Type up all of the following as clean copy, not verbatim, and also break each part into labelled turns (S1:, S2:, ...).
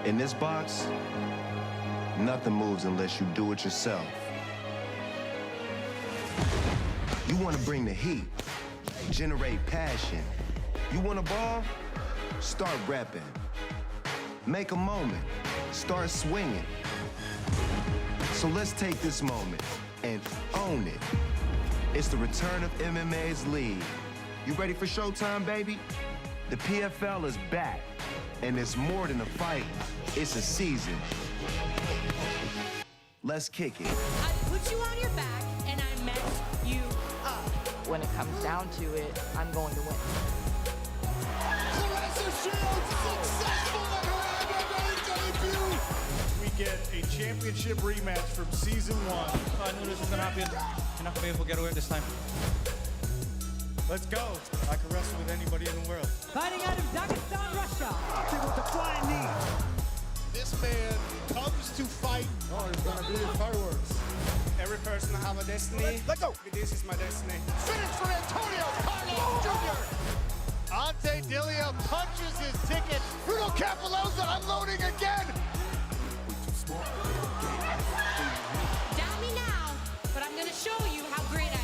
S1: In this box, nothing moves unless you do it yourself. You want to bring the heat, generate passion. You want a ball? Start repping. Make a moment, start swinging. So let's take this moment and own it. It's the return of MMA's league. You ready for showtime, baby? The PFL is back, and it's more than a fight, it's a season. Let's kick it.
S2: I put you on your back, and I messed you up.
S3: When it comes down to it, I'm going to win.
S4: Claressa Shields successful in her MMA debut.
S5: We get a championship rematch from season 1.
S6: I knew this was gonna happen. You're not gonna be able to get away this time.
S5: Let's go. I can wrestle with anybody in the world.
S7: Fighting out of Dagestan, Russia. With the flying knee.
S4: This man comes to fight.
S5: Oh, it's gonna be fireworks.
S6: Every person have a destiny.
S4: Let go.
S6: This is my destiny.
S4: Finish for Antonio Carlos Jr. Ante Delija punches his ticket. Bruno Cappelozza unloading again.
S2: Doubt me now, but I'm gonna show you how great I am.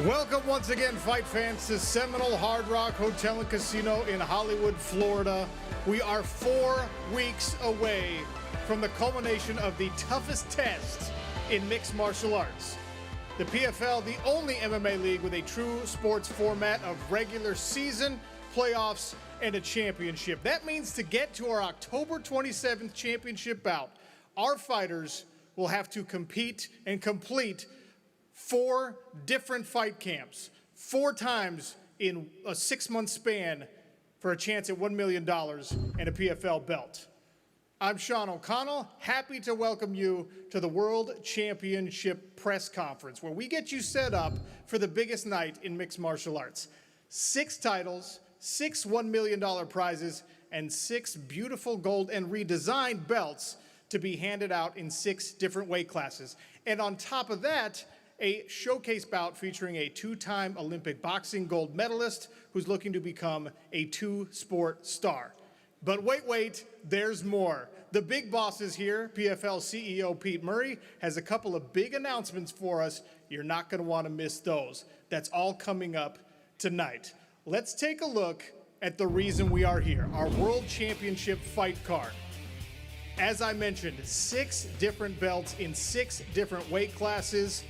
S5: Welcome once again, fight fans, to Seminole Hard Rock Hotel and Casino in Hollywood, Florida. We are 4 weeks away from the culmination of the toughest test in mixed martial arts. The PFL, the only MMA league with a true sports format of regular season, playoffs, and a championship. That means to get to our October 27th championship bout, our fighters will have to compete and complete 4 different fight camps, 4 times in a 6-month span for a chance at $1 million and a PFL belt. I'm Sean O'Connell, happy to welcome you to the World Championship press conference, where we get you set up for the biggest night in mixed martial arts. 6 titles, 6 $1 million prizes, and 6 beautiful gold and redesigned belts to be handed out in 6 different weight classes. And on top of that, a showcase bout featuring a 2-time Olympic boxing gold medalist who's looking to become a 2-sport star. But wait, there's more. The big boss is here. PFL CEO Pete Murray has a couple of big announcements for us. You're not going to want to miss those. That's all coming up tonight. Let's take a look at the reason we are here, our World Championship fight card. As I mentioned, 6 different belts in 6 different weight classes.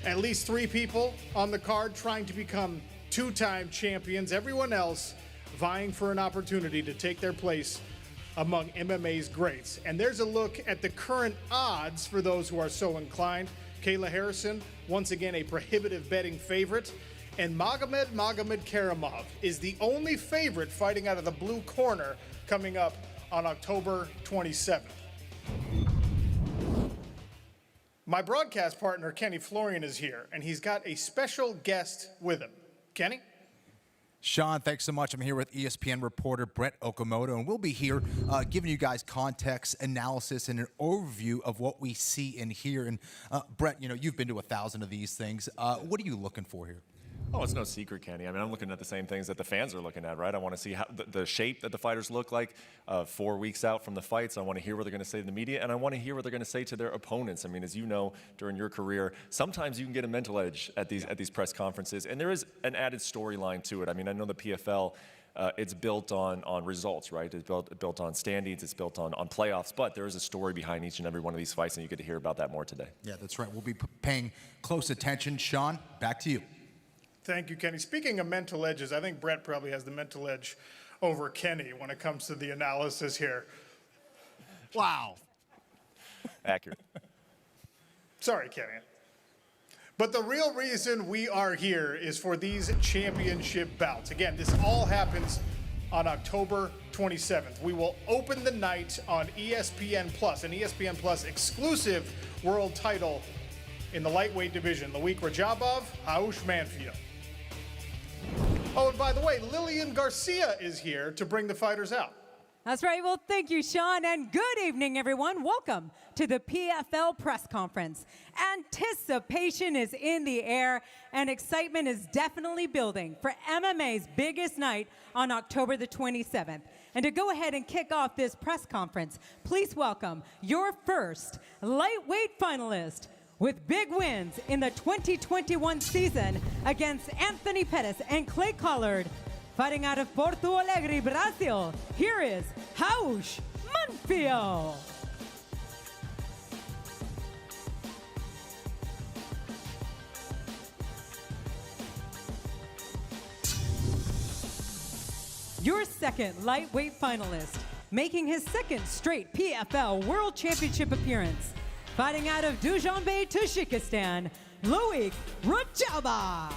S5: At least 3 people on the card trying to become 2-time champions. Everyone else vying for an opportunity to take their place among MMA's greats. And there's a look at the current odds for those who are so inclined. Kayla Harrison, once again a prohibitive betting favorite. And Magomedkerimov is the only favorite fighting out of the blue corner coming up on October 27th. My broadcast partner, Kenny Florian, is here, and he's got a special guest with him. Kenny?
S8: Sean, thanks so much. I'm here with ESPN reporter Brett Okamoto, and we'll be here giving you guys context, analysis, and an overview of what we see and hear. And Brett, you know, you've been to 1,000 of these things. What are you looking for here?
S9: Oh, it's no secret, Kenny. I mean, I'm looking at the same things that the fans are looking at, right? I want to see how the shape that the fighters look like 4 weeks out from the fights. I want to hear what they're going to say to the media, and I want to hear what they're going to say to their opponents. I mean, as you know, during your career, sometimes you can get a mental edge at these press conferences, and there is an added storyline to it. I mean, I know the PFL, it's built on results, right? It's built on standings, it's built on playoffs, but there is a story behind each and every one of these fights, and you get to hear about that more today.
S8: Yeah, that's right. We'll be paying close attention. Sean, back to you.
S5: Thank you, Kenny. Speaking of mental edges, I think Brett probably has the mental edge over Kenny when it comes to the analysis here.
S8: Wow.
S9: Accurate.
S5: Sorry, Kenny. But the real reason we are here is for these championship bouts. Again, this all happens on October 27th. We will open the night on ESPN Plus, an ESPN Plus exclusive world title in the lightweight division. Loik Radzhabov, Raush, Manfio. Oh, and by the way, Lillian Garcia is here to bring the fighters out.
S7: That's right. Well, thank you, Sean, and good evening, everyone. Welcome to the PFL press conference. Anticipation is in the air, and excitement is definitely building for MMA's biggest night on October the 27th. And to go ahead and kick off this press conference, please welcome your first lightweight finalist with big wins in the 2021 season against Anthony Pettis and Clay Collard. Fighting out of Porto Alegre, Brazil, here is Raush Manfio. Your second lightweight finalist, making his second straight PFL World Championship appearance. Fighting out of Dushanbe, Tajikistan, Loik Radzhabov.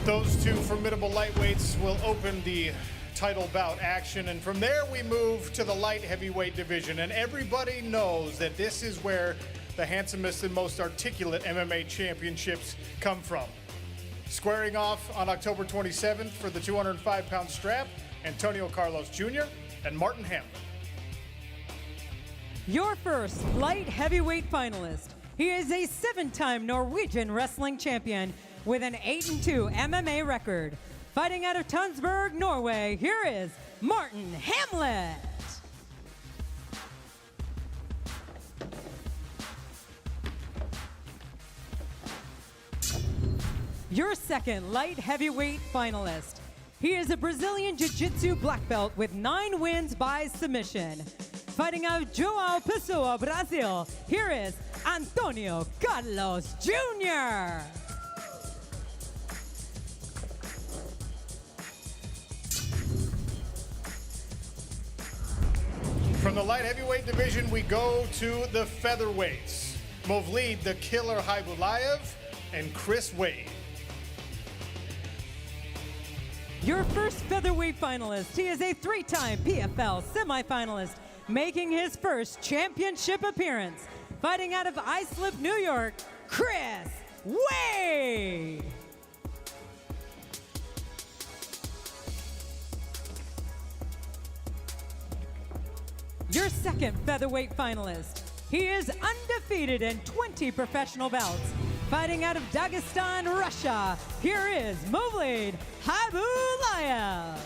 S5: Those two formidable lightweights will open the title bout action, and from there we move to the light heavyweight division. And everybody knows that this is where the handsomest and most articulate MMA championships come from. Squaring off on October 27th for the 205-pound strap, Antonio Carlos Jr. and Marthin Hamlet.
S7: Your first light heavyweight finalist. He is a 7-time Norwegian wrestling champion with an 8-2 MMA record. Fighting out of Tønsberg, Norway, here is Marthin Hamlet. Your second light heavyweight finalist. He is a Brazilian Jiu-Jitsu black belt with 9 wins by submission. Fighting out of João Pessoa, Brazil, here is Antonio Carlos Jr.
S5: From the light heavyweight division, we go to the featherweights. Movlid, the killer Khaybulaev, and Chris Wade.
S7: Your first featherweight finalist. He is a 3-time PFL semifinalist, making his first championship appearance. Fighting out of Islip, New York, Chris Wade. Your second featherweight finalist. He is undefeated in 20 professional bouts. Fighting out of Dagestan, Russia, here is Movlid Khaybulaev.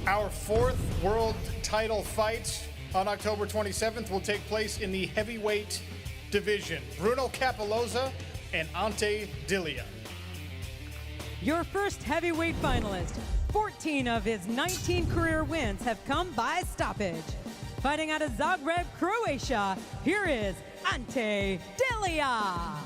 S5: Our 4th world title fight on October 27th will take place in the heavyweight division. Bruno Cappelozza and Ante Delija.
S7: Your first heavyweight finalist. 14 of his 19 career wins have come by stoppage. Fighting out of Zagreb, Croatia, here is Ante Delija.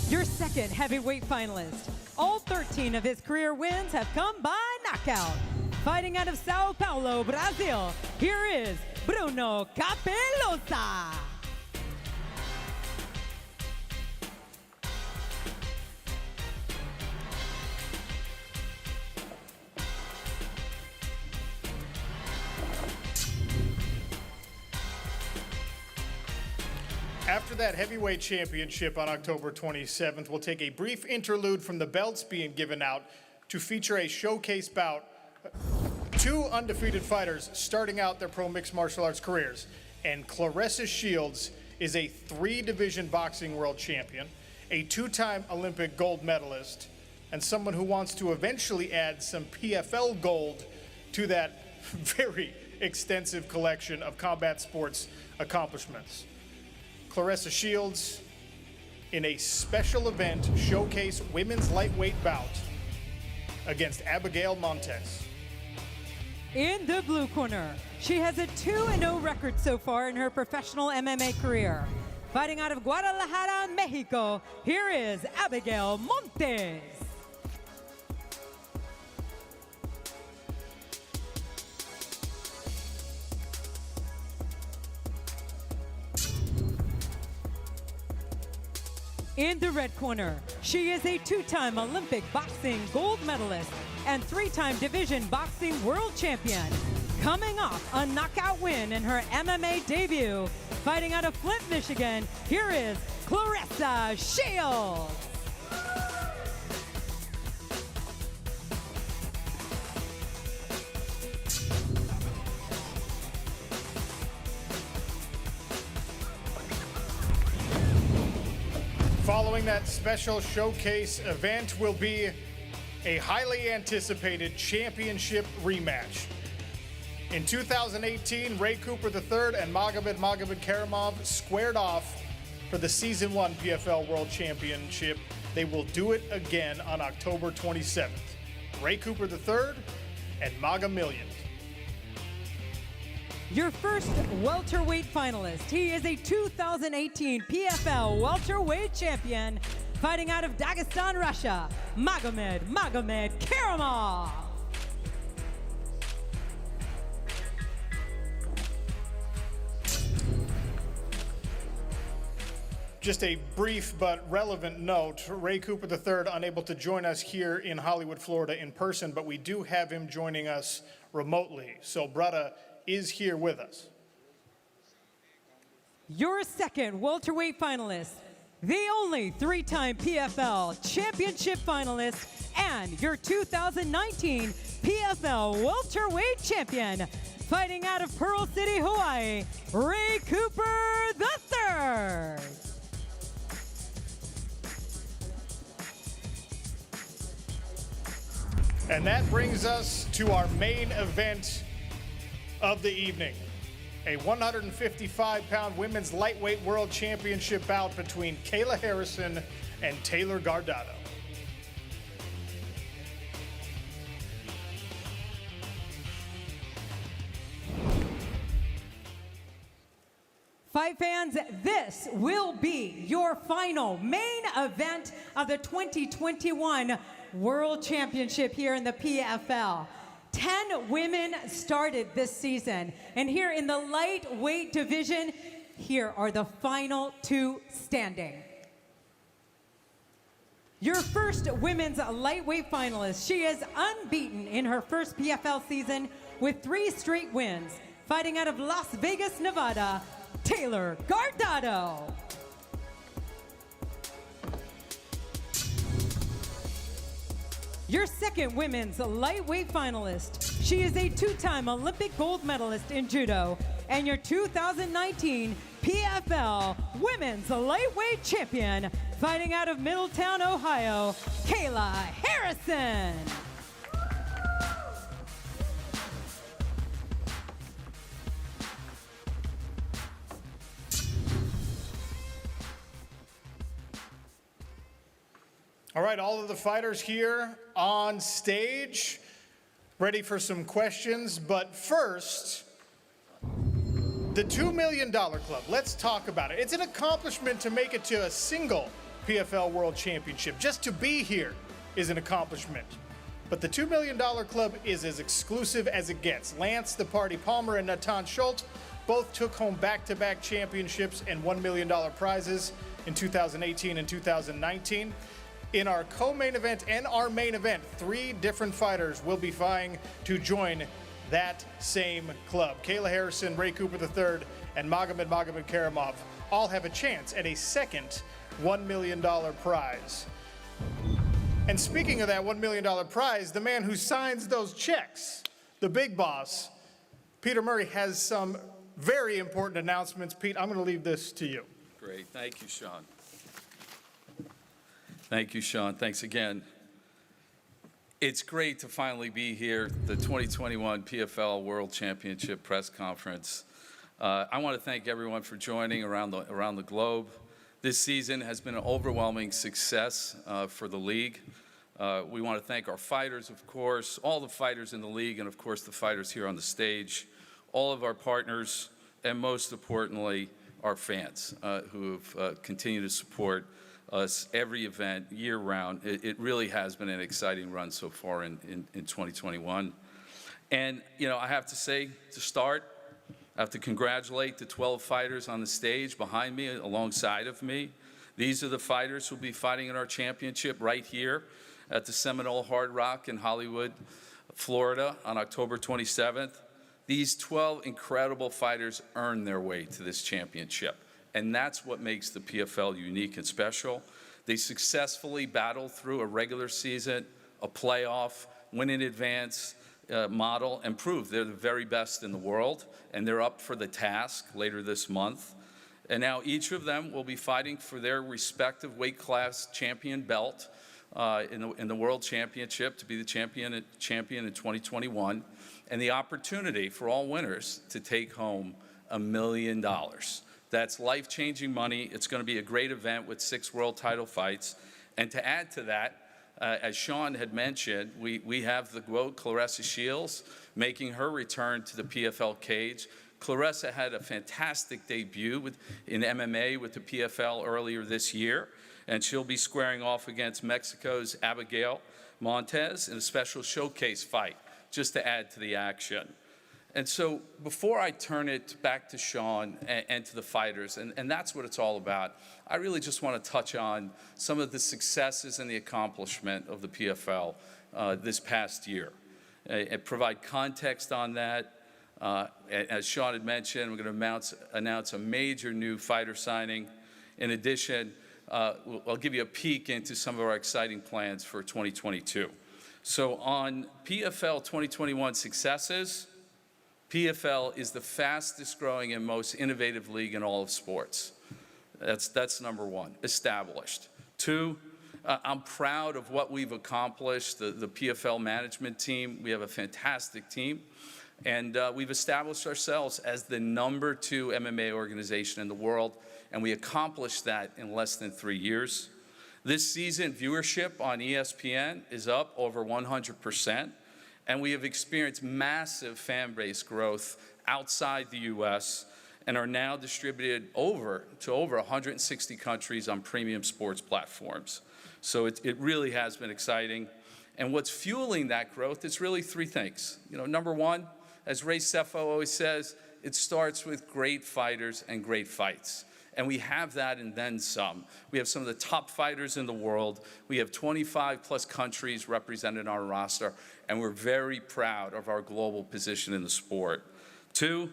S7: Your second heavyweight finalist. All 13 of his career wins have come by knockout. Fighting out of Sao Paulo, Brazil, here is Bruno Cappelozza.
S5: After that heavyweight championship on October 27th, we'll take a brief interlude from the belts being given out to feature a showcase bout. 2 undefeated fighters starting out their pro mixed martial arts careers. And Claressa Shields is a 3-division boxing world champion, a 2-time Olympic gold medalist, and someone who wants to eventually add some PFL gold to that very extensive collection of combat sports accomplishments. Claressa Shields in a special event showcase women's lightweight bout against Abigail Montes.
S7: In the blue corner, she has a 2-0 record so far in her professional MMA career. Fighting out of Guadalajara, Mexico, here is Abigail Montes. In the red corner, she is a two-time Olympic boxing gold medalist and three-time division boxing world champion. Coming off a knockout win in her MMA debut, fighting out of Flint, Michigan, here is Claressa Shields.
S5: Following that special showcase event will be a highly anticipated championship rematch. In 2018, Ray Cooper III and Magomedkerimov squared off for the Season 1 PFL World Championship. They will do it again on October 27th. Ray Cooper III and Magomed.
S7: Your first welterweight finalist. He is a 2018 PFL welterweight champion, fighting out of Dagestan, Russia, Magomedkerimov.
S5: Just a brief but relevant note, Ray Cooper III unable to join us here in Hollywood, Florida in person, but we do have him joining us remotely. So Brada is here with us.
S7: Your second welterweight finalist, the only three-time PFL championship finalist, and your 2019 PFL welterweight champion, fighting out of Pearl City, Hawaii, Ray Cooper III.
S5: And that brings us to our main event of the evening. A 155-pound women's lightweight world championship bout between Kayla Harrison and Taylor Guardado.
S7: Fight fans, this will be your final main event of the 2021 World Championship here in the PFL. 10 women started this season, and here in the lightweight division, here are the final two standing. Your first women's lightweight finalist, she is unbeaten in her first PFL season with 3 straight wins, fighting out of Las Vegas, Nevada, Taylor Guardado. Your second women's lightweight finalist, she is a 2-time Olympic gold medalist in judo and your 2019 PFL women's lightweight champion, fighting out of Middletown, Ohio, Kayla Harrison.
S5: All right, all of the fighters here on stage, ready for some questions. But first, the $2 Million Club. Let's talk about it. It's an accomplishment to make it to a single PFL World Championship. Just to be here is an accomplishment. But the $2 Million Club is as exclusive as it gets. Lance the Party Palmer and Natan Schultz both took home back-to-back championships and $1 million prizes in 2018 and 2019. In our co-main event and our main event, 3 different fighters will be vying to join that same club. Kayla Harrison, Ray Cooper III, and Magomedkerimov all have a chance at a second $1 million prize. And speaking of that $1 million prize, the man who signs those checks, the big boss, Peter Murray, has some very important announcements. Pete, I'm going to leave this to you.
S10: Great. Thank you, Sean. Thank you, Sean. Thanks again. It's great to finally be here, the 2021 PFL World Championship press conference. I want to thank everyone for joining around the globe. This season has been an overwhelming success for the league. We want to thank our fighters, of course, all the fighters in the league, and of course the fighters here on the stage, all of our partners, and most importantly, our fans who have continued to support us every event year-round. It really has been an exciting run so far in 2021. And, you know, I have to say, to start, I have to congratulate the 12 fighters on the stage behind me, alongside of me. These are the fighters who will be fighting in our championship right here at the Seminole Hard Rock in Hollywood, Florida on October 27th. These 12 incredible fighters earned their way to this championship, and that's what makes the PFL unique and special. They successfully battled through a regular season, a playoff, win in advance model, and proved they're the very best in the world, and they're up for the task later this month. And now each of them will be fighting for their respective weight class champion belt in the World Championship to be the champion in 2021, and the opportunity for all winners to take home $1 million. That's life-changing money. It's going to be a great event with 6 world title fights. And to add to that, as Sean had mentioned, we have the GOAT, Claressa Shields, making her return to the PFL cage. Claressa had a fantastic debut in MMA with the PFL earlier this year, and she'll be squaring off against Mexico's Abigail Montes in a special showcase fight, just to add to the action. And so before I turn it back to Sean and to the fighters, and that's what it's all about, I really just want to touch on some of the successes and the accomplishment of the PFL this past year, and provide context on that. As Sean had mentioned, we're going to announce a major new fighter signing. In addition, I'll give you a peek into some of our exciting plans for 2022. So on PFL 2021 successes, PFL is the fastest growing and most innovative league in all of sports. That's number one, established. 2, I'm proud of what we've accomplished, the PFL management team. We have a fantastic team. And we've established ourselves as the #2 MMA organization in the world, and we accomplished that in less than 3 years. This season, viewership on ESPN is up over 100%, and we have experienced massive fan base growth outside the U.S. and are now distributed to over 160 countries on premium sports platforms. So it really has been exciting. And what's fueling that growth is really 3 things. Number one, as Ray Sefo always says, it starts with great fighters and great fights. And we have that and then some. We have some of the top fighters in the world. We have 25+ countries represented on our roster, and we're very proud of our global position in the sport. 2,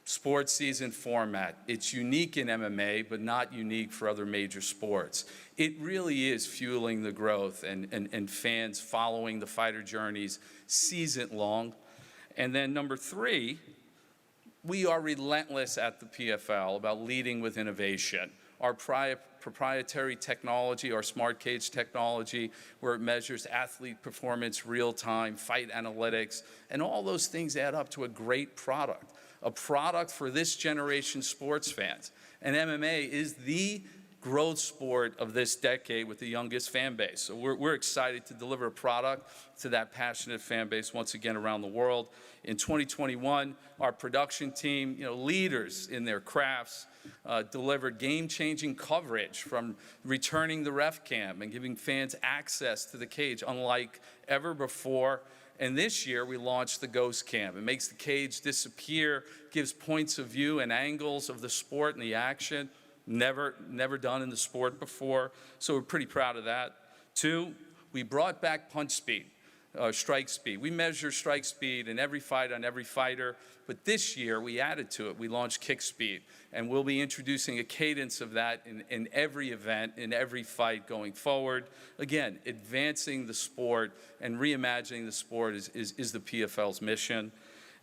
S10: sports season format. It's unique in MMA, but not unique for other major sports. It really is fueling the growth and fans following the fighter journeys season long. And then number 3, we are relentless at the PFL about leading with innovation. Our proprietary technology, our smart cage technology, where it measures athlete performance real-time, fight analytics, and all those things add up to a great product, a product for this generation sports fans. And MMA is the growth sport of this decade with the youngest fan base. So we're excited to deliver a product to that passionate fan base once again around the world. In 2021, our production team, leaders in their crafts, delivered game-changing coverage from returning the ref cam and giving fans access to the cage unlike ever before. And this year, we launched the Ghost Cam. It makes the cage disappear, gives points of view and angles of the sport and the action. Never done in the sport before, so we're pretty proud of that. 2, we brought back punch speed, strike speed. We measure strike speed in every fight on every fighter, but this year we added to it. We launched kick speed, and we'll be introducing a cadence of that in every event, in every fight going forward. Again, advancing the sport and reimagining the sport is the PFL's mission.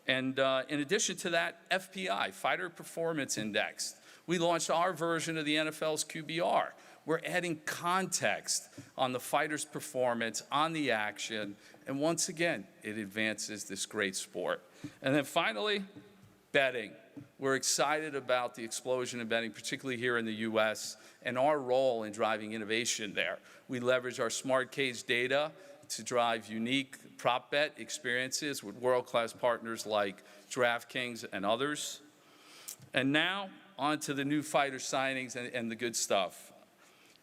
S10: And in addition to that, FPI, Fighter Performance Index. We launched our version of the NFL's QBR. We're adding context on the fighter's performance, on the action, and once again, it advances this great sport. And then finally, betting. We're excited about the explosion in betting, particularly here in the U.S., and our role in driving innovation there. We leverage our smart cage data to drive unique prop bet experiences with world-class partners like DraftKings and others. And now, on to the new fighter signings and the good stuff.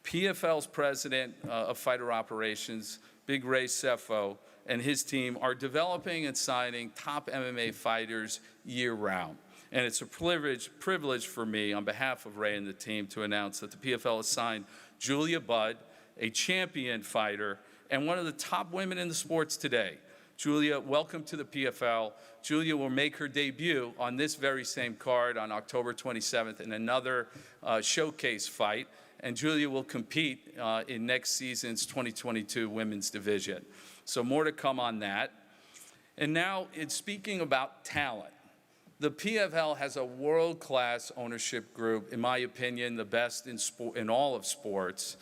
S10: PFL's president of fighter operations, Big Ray Sefo, and his team are developing and signing top MMA fighters year-round. And it's a privilege for me, on behalf of Ray and the team, to announce that the PFL has signed Julia Budd, a champion fighter, and one of the top women in the sports today. Julia, welcome to the PFL. Julia will make her debut on this very same card on October 27th in another showcase fight, and Julia will compete in next season's 2022 women's division. So more to come on that. And now, in speaking about talent, the PFL has a world-class ownership group, in my opinion, the best in all of sports.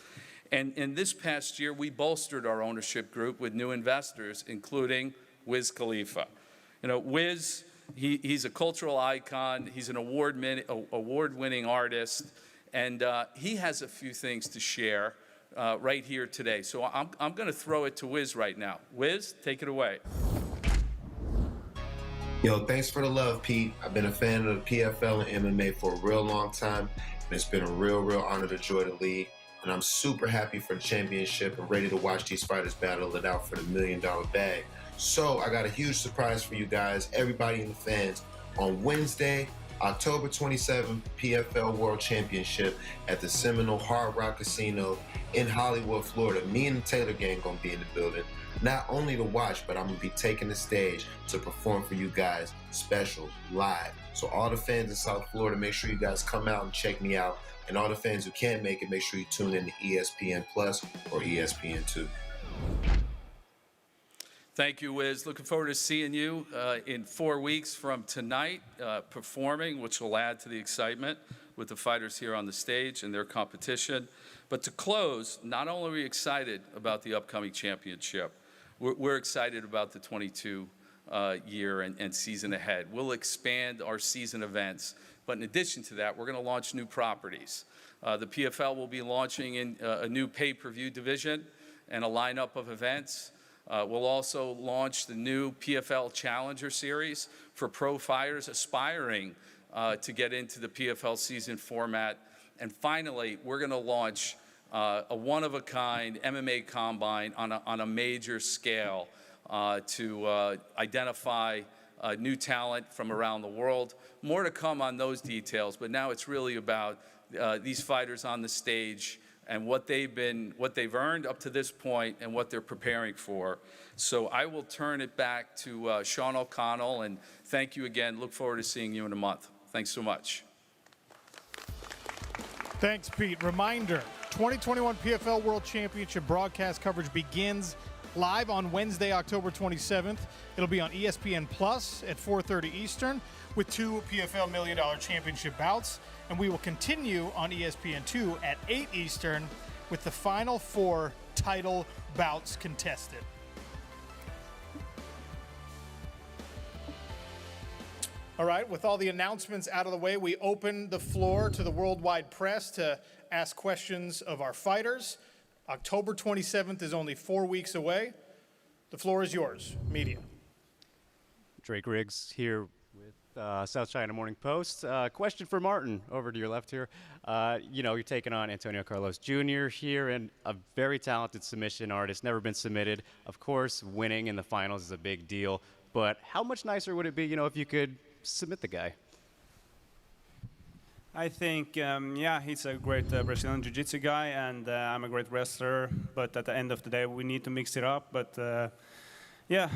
S10: And in this past year, we bolstered our ownership group with new investors, including Wiz Khalifa. You know, Wiz, he's a cultural icon. He's an award-winning artist, and he has a few things to share right here today. So I'm going to throw it to Wiz right now. Wiz, take it away.
S11: Yo, thanks for the love, Pete. I've been a fan of the PFL and MMA for a real long time, and it's been a real honor to join the league. And I'm super happy for the championship and ready to watch these fighters battle it out for the $1 million bag. So I got a huge surprise for you guys, everybody and the fans. On Wednesday, October 27th, PFL World Championship at the Seminole Hard Rock Casino in Hollywood, Florida. Me and the Taylor gang gonna be in the building. Not only to watch, but I'm gonna be taking the stage to perform for you guys, special, live. So all the fans in South Florida, make sure you guys come out and check me out. And all the fans who can't make it, make sure you tune in to ESPN Plus or ESPN2.
S10: Thank you, Wiz. Looking forward to seeing you in 4 weeks from tonight, performing, which will add to the excitement with the fighters here on the stage and their competition. But to close, not only are we excited about the upcoming championship, we're excited about the 22 year and season ahead. We'll expand our season events, but in addition to that, we're going to launch new properties. The PFL will be launching in a new pay-per-view division and a lineup of events. We'll also launch the new PFL Challenger Series for pro fighters aspiring to get into the PFL season format. And finally, we're going to launch a one-of-a-kind MMA combine on a major scale to identify new talent from around the world. More to come on those details, but now it's really about these fighters on the stage and what they've earned up to this point and what they're preparing for. So I will turn it back to Sean O'Connell, and thank you again. Look forward to seeing you in a month. Thanks so much.
S5: Thanks, Pete. Reminder, 2021 PFL World Championship broadcast coverage begins live on Wednesday, October 27th. It'll be on ESPN Plus at 4:30 Eastern with 2 PFL $1 Million Championship bouts. And we will continue on ESPN2 at 8 Eastern with the final 4 title bouts contested. All right, with all the announcements out of the way, we open the floor to the worldwide press to ask questions of our fighters. October 27th is only 4 weeks away. The floor is yours, media.
S12: Drake Riggs here with South China Morning Post. Question for Martin, over to your left here. You know, you're taking on Antonio Carlos Jr. here, and a very talented submission artist, never been submitted. Of course, winning in the finals is a big deal, but how much nicer would it be, you know, if you could submit the guy?
S6: I think, yeah, he's a great Brazilian Jiu-Jitsu guy, and I'm a great wrestler. But at the end of the day, we need to mix it up. But yeah,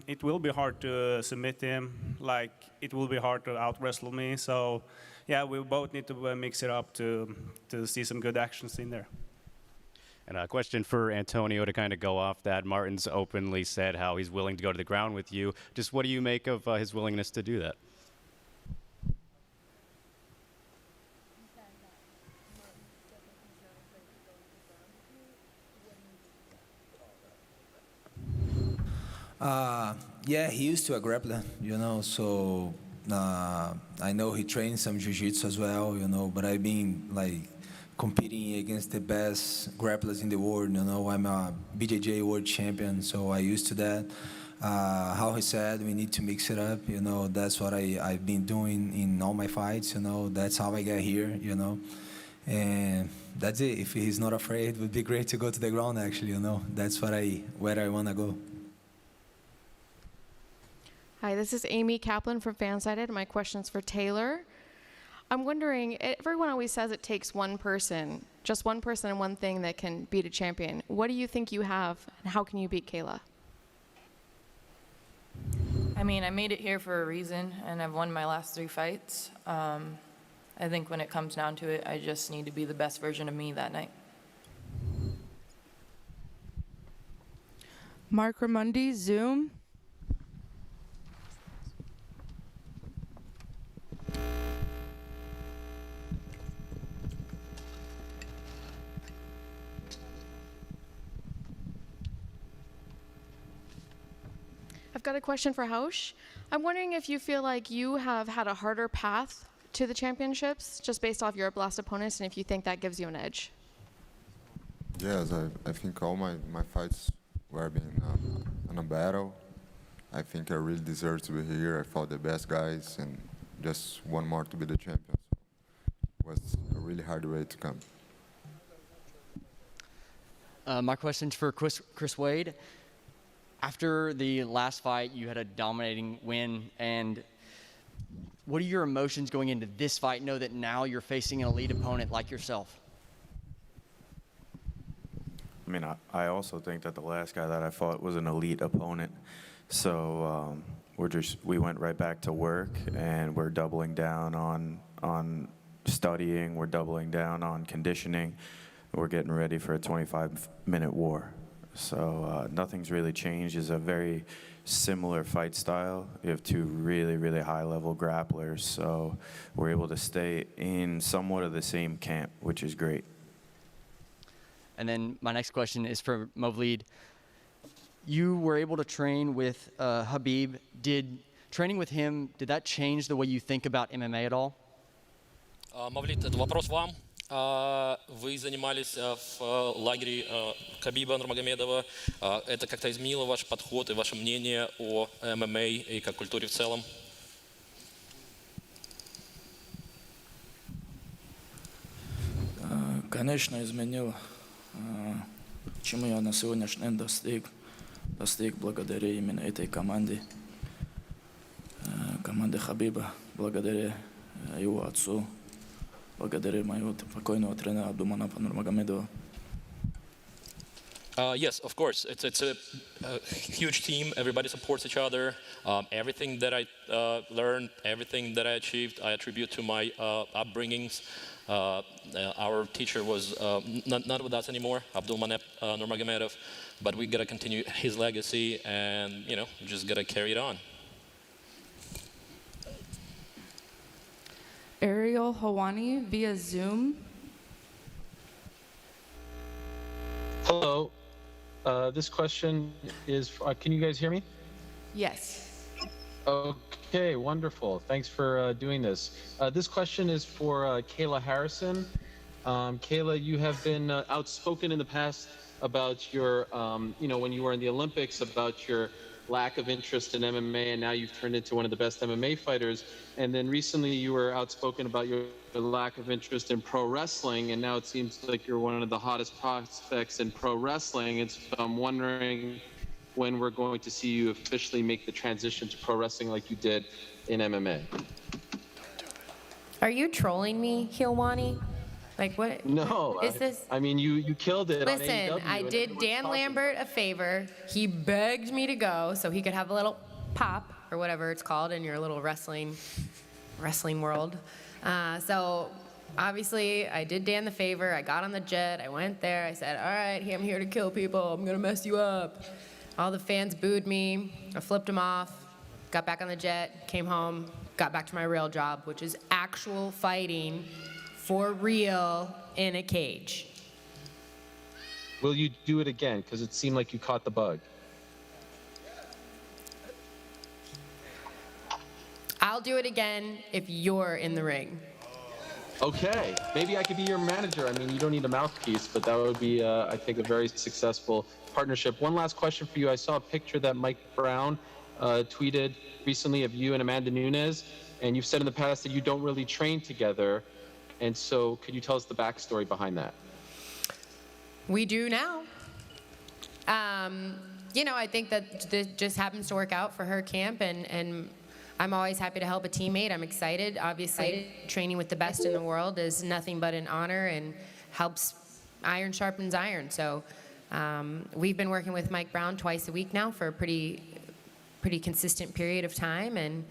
S6: it will be hard to submit him. Like, it will be hard to out-wrestle me. So yeah, we both need to mix it up to see some good actions in there.
S12: And a question for Antonio to kind of go off that. Martin's openly said how he's willing to go to the ground with you. Just what do you make of his willingness to do that?
S13: Yeah, he used to a grappler, you know, so I know he trains some jiu-jitsu as well, you know, but I've been, like, competing against the best grapplers in the world, you know. I'm a BJJ world champion, so I used to that. How he said, we need to mix it up, you know. That's what I've been doing in all my fights, you know. That's how I get here, you know. And that's it. If he's not afraid, it would be great to go to the ground, actually, you know. That's where I want to go.
S14: Hi, this is Amy Kaplan from Fansided. My question's for Taylor. I'm wondering, everyone always says it takes one person, just one person and one thing that can beat a champion. What do you think you have, and how can you beat Kayla?
S3: I mean, I made it here for a reason, and I've won my last 3 fights. I think when it comes down to it, I just need to be the best version of me that night.
S15: Mark Ramundi, Zoom.
S14: I've got a question for Raush. I'm wondering if you feel like you have had a harder path to the championships just based off your last opponents, and if you think that gives you an edge.
S16: Yes, I think all my fights were being in a battle. I think I really deserve to be here. I fought the best guys and just one more to be the champion. So it was a really hard way to come.
S17: My question's for Chris Wade. After the last fight, you had a dominating win, and what are your emotions going into this fight? Know that now you're facing an elite opponent like yourself.
S18: I mean, I also think that the last guy that I fought was an elite opponent. So we went right back to work, and we're doubling down on studying. We're doubling down on conditioning. We're getting ready for a 25-minute war. So nothing's really changed. It's a very similar fight style. You have 2 really, really high-level grapplers, so we're able to stay in somewhat of the same camp, which is great.
S17: And then my next question is for Movlid. You were able to train with Habib. Did training with him, did that change the way you think about MMA at all?
S19: Movlid, это вопрос вам. Вы занимались в лагере Хабиба Нурмагомедова. Это как-то изменило ваш подход и ваше мнение о ММА и как культуре в целом?
S13: Конечно, изменило. Чему я на сегодняшний день достиг благодаря именно этой команде Хабиба, благодаря его отцу, благодаря моего покойного тренера Абдуманафа Нурмагомедова.
S19: Yes, of course. It's a huge team. Everybody supports each other. Everything that I learned, everything that I achieved, I attribute to my upbringings. Our teacher was not with us anymore, Abdulmanap Nurmagomedov, but we gotta continue his legacy, and just gotta carry it on.
S15: Ariel Hawani via Zoom.
S20: Hello. This question is, can you guys hear me?
S15: Yes.
S20: Okay, wonderful. Thanks for doing this. This question is for Kayla Harrison. Kayla, you have been outspoken in the past about your, when you were in the Olympics, about your lack of interest in MMA, and now you've turned into one of the best MMA fighters. And then recently you were outspoken about your lack of interest in pro wrestling, and now it seems like you're one of the hottest prospects in pro wrestling. And so I'm wondering when we're going to see you officially make the transition to pro wrestling like you did in MMA.
S2: Are you trolling me, Hilwani? Like what?
S20: No.
S2: Is this?
S20: I mean, you killed it.
S2: Listen,
S20: on AEW,
S2: I did Dan Lambert a favor. He begged me to go so he could have a little pop or whatever it's called in your little wrestling world. So obviously I did Dan the favor. I got on the jet. I went there. I said, all right, I'm here to kill people. I'm going to mess you up. All the fans booed me. I flipped them off, got back on the jet, came home, got back to my real job, which is actual fighting for real in a cage.
S20: Will you do it again? Because it seemed like you caught the bug.
S2: I'll do it again if you're in the ring.
S20: Okay, maybe I could be your manager. I mean, you don't need a mouthpiece, but that would be, I think, a very successful partnership. One last question for you. I saw a picture that Mike Brown tweeted recently of you and Amanda Nunes, and you've said in the past that you don't really train together. And so could you tell us the backstory behind that?
S2: We do now. You know, I think that this just happens to work out for her camp, and I'm always happy to help a teammate. I'm excited. Obviously, training with the best in the world is nothing but an honor and helps iron sharpens iron. So we've been working with Mike Brown twice a week now for a pretty consistent period of time, and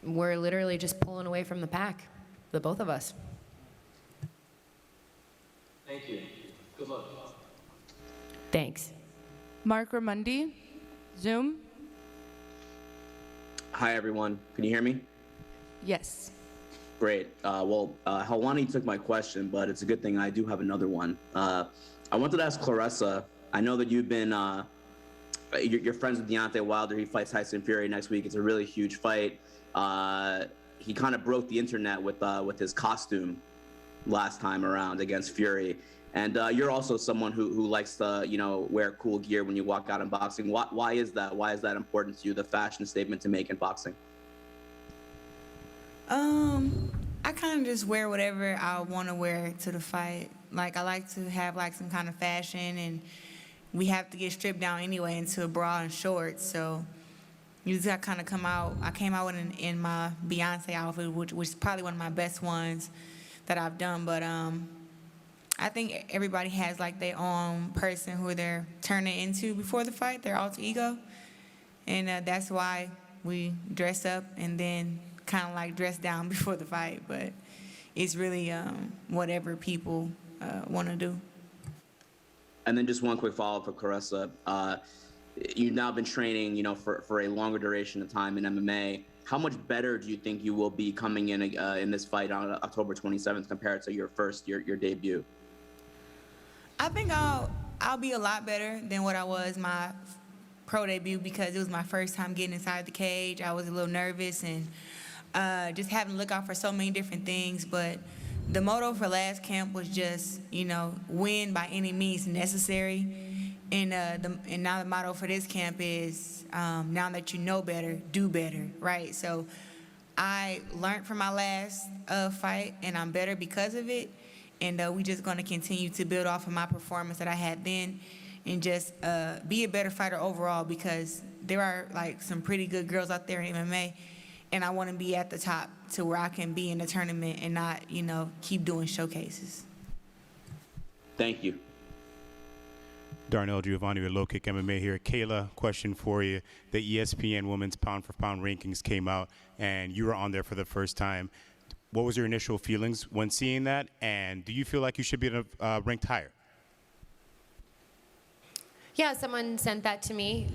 S2: we're literally just pulling away from the pack, the both of us.
S20: Thank you. Good luck.
S2: Thanks.
S15: Mark Ramundi, Zoom.
S21: Hi, everyone. Can you hear me?
S15: Yes.
S21: Great. Helwani took my question, but it's a good thing I do have another one. I wanted to ask Claressa. I know that you've been, you're friends with Deontay Wilder. He fights Tyson Fury next week. It's a really huge fight. He kind of broke the internet with his costume last time around against Fury. And you're also someone who likes to, wear cool gear when you walk out in boxing. Why is that? Why is that important to you, the fashion statement to make in boxing?
S22: I kind of just wear whatever I want to wear to the fight. Like, I like to have, like, some kind of fashion, and we have to get stripped down anyway into a bra and shorts. So you just got to kind of come out. I came out in my Beyonce outfit, which is probably one of my best ones that I've done. But I think everybody has, like, their own person who they're turning into before the fight, their alter ego. And that's why we dress up and then kind of, like, dress down before the fight. But it's really whatever people want to do.
S21: And then just one quick follow-up for Claressa. You've now been training, for a longer duration of time in MMA. How much better do you think you will be coming in this fight on October 27th compared to your debut?
S22: I think I'll be a lot better than what I was my pro debut, because it was my first time getting inside the cage. I was a little nervous and just having to look out for so many different things. But the motto for last camp was just, win by any means necessary. And now the motto for this camp is, now that you know better, do better, right? So I learned from my last fight, and I'm better because of it. And we just going to continue to build off of my performance that I had then, and just be a better fighter overall, because there are, like, some pretty good girls out there in MMA, and I want to be at the top to where I can be in the tournament and not, keep doing showcases.
S21: Thank you.
S23: Darnell Giovanni with Low Kick MMA here. Kayla, question for you. The ESPN Women's Pound for Pound rankings came out, and you were on there for the first time. What was your initial feelings when seeing that, and do you feel like you should be ranked higher?
S2: Yeah, someone sent that to me.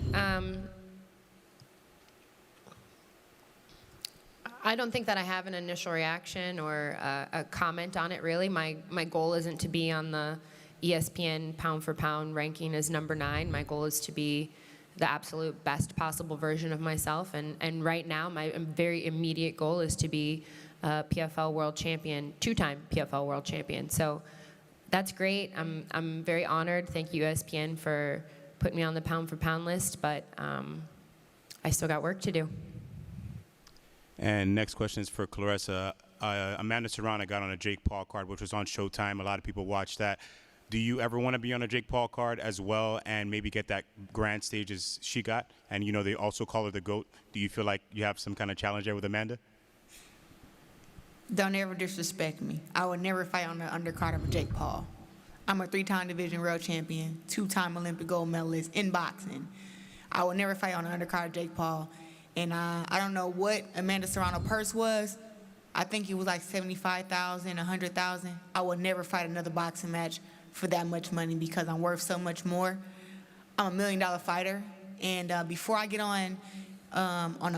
S2: I don't think that I have an initial reaction or a comment on it, really. My goal isn't to be on the ESPN pound for pound ranking as number 9. My goal is to be the absolute best possible version of myself. And right now, my very immediate goal is to be a PFL world champion, 2-time PFL world champion. So that's great. I'm very honored. Thank you, ESPN, for putting me on the pound for pound list, but I still got work to do.
S23: And next question is for Claressa. Amanda Serrano got on a Jake Paul card, which was on Showtime. A lot of people watched that. Do you ever want to be on a Jake Paul card as well and maybe get that grand stage as she got? And, they also call her the GOAT. Do you feel like you have some kind of challenge there with Amanda?
S22: Don't ever disrespect me. I would never fight on the undercard of Jake Paul. I'm a 3-time division world champion, 2-time Olympic gold medalist in boxing. I would never fight on the undercard of Jake Paul. And I don't know what Amanda Serrano purse was. I think it was like $75,000, $100,000. I would never fight another boxing match for that much money, because I'm worth so much more. I'm $1 million fighter, and before I get on the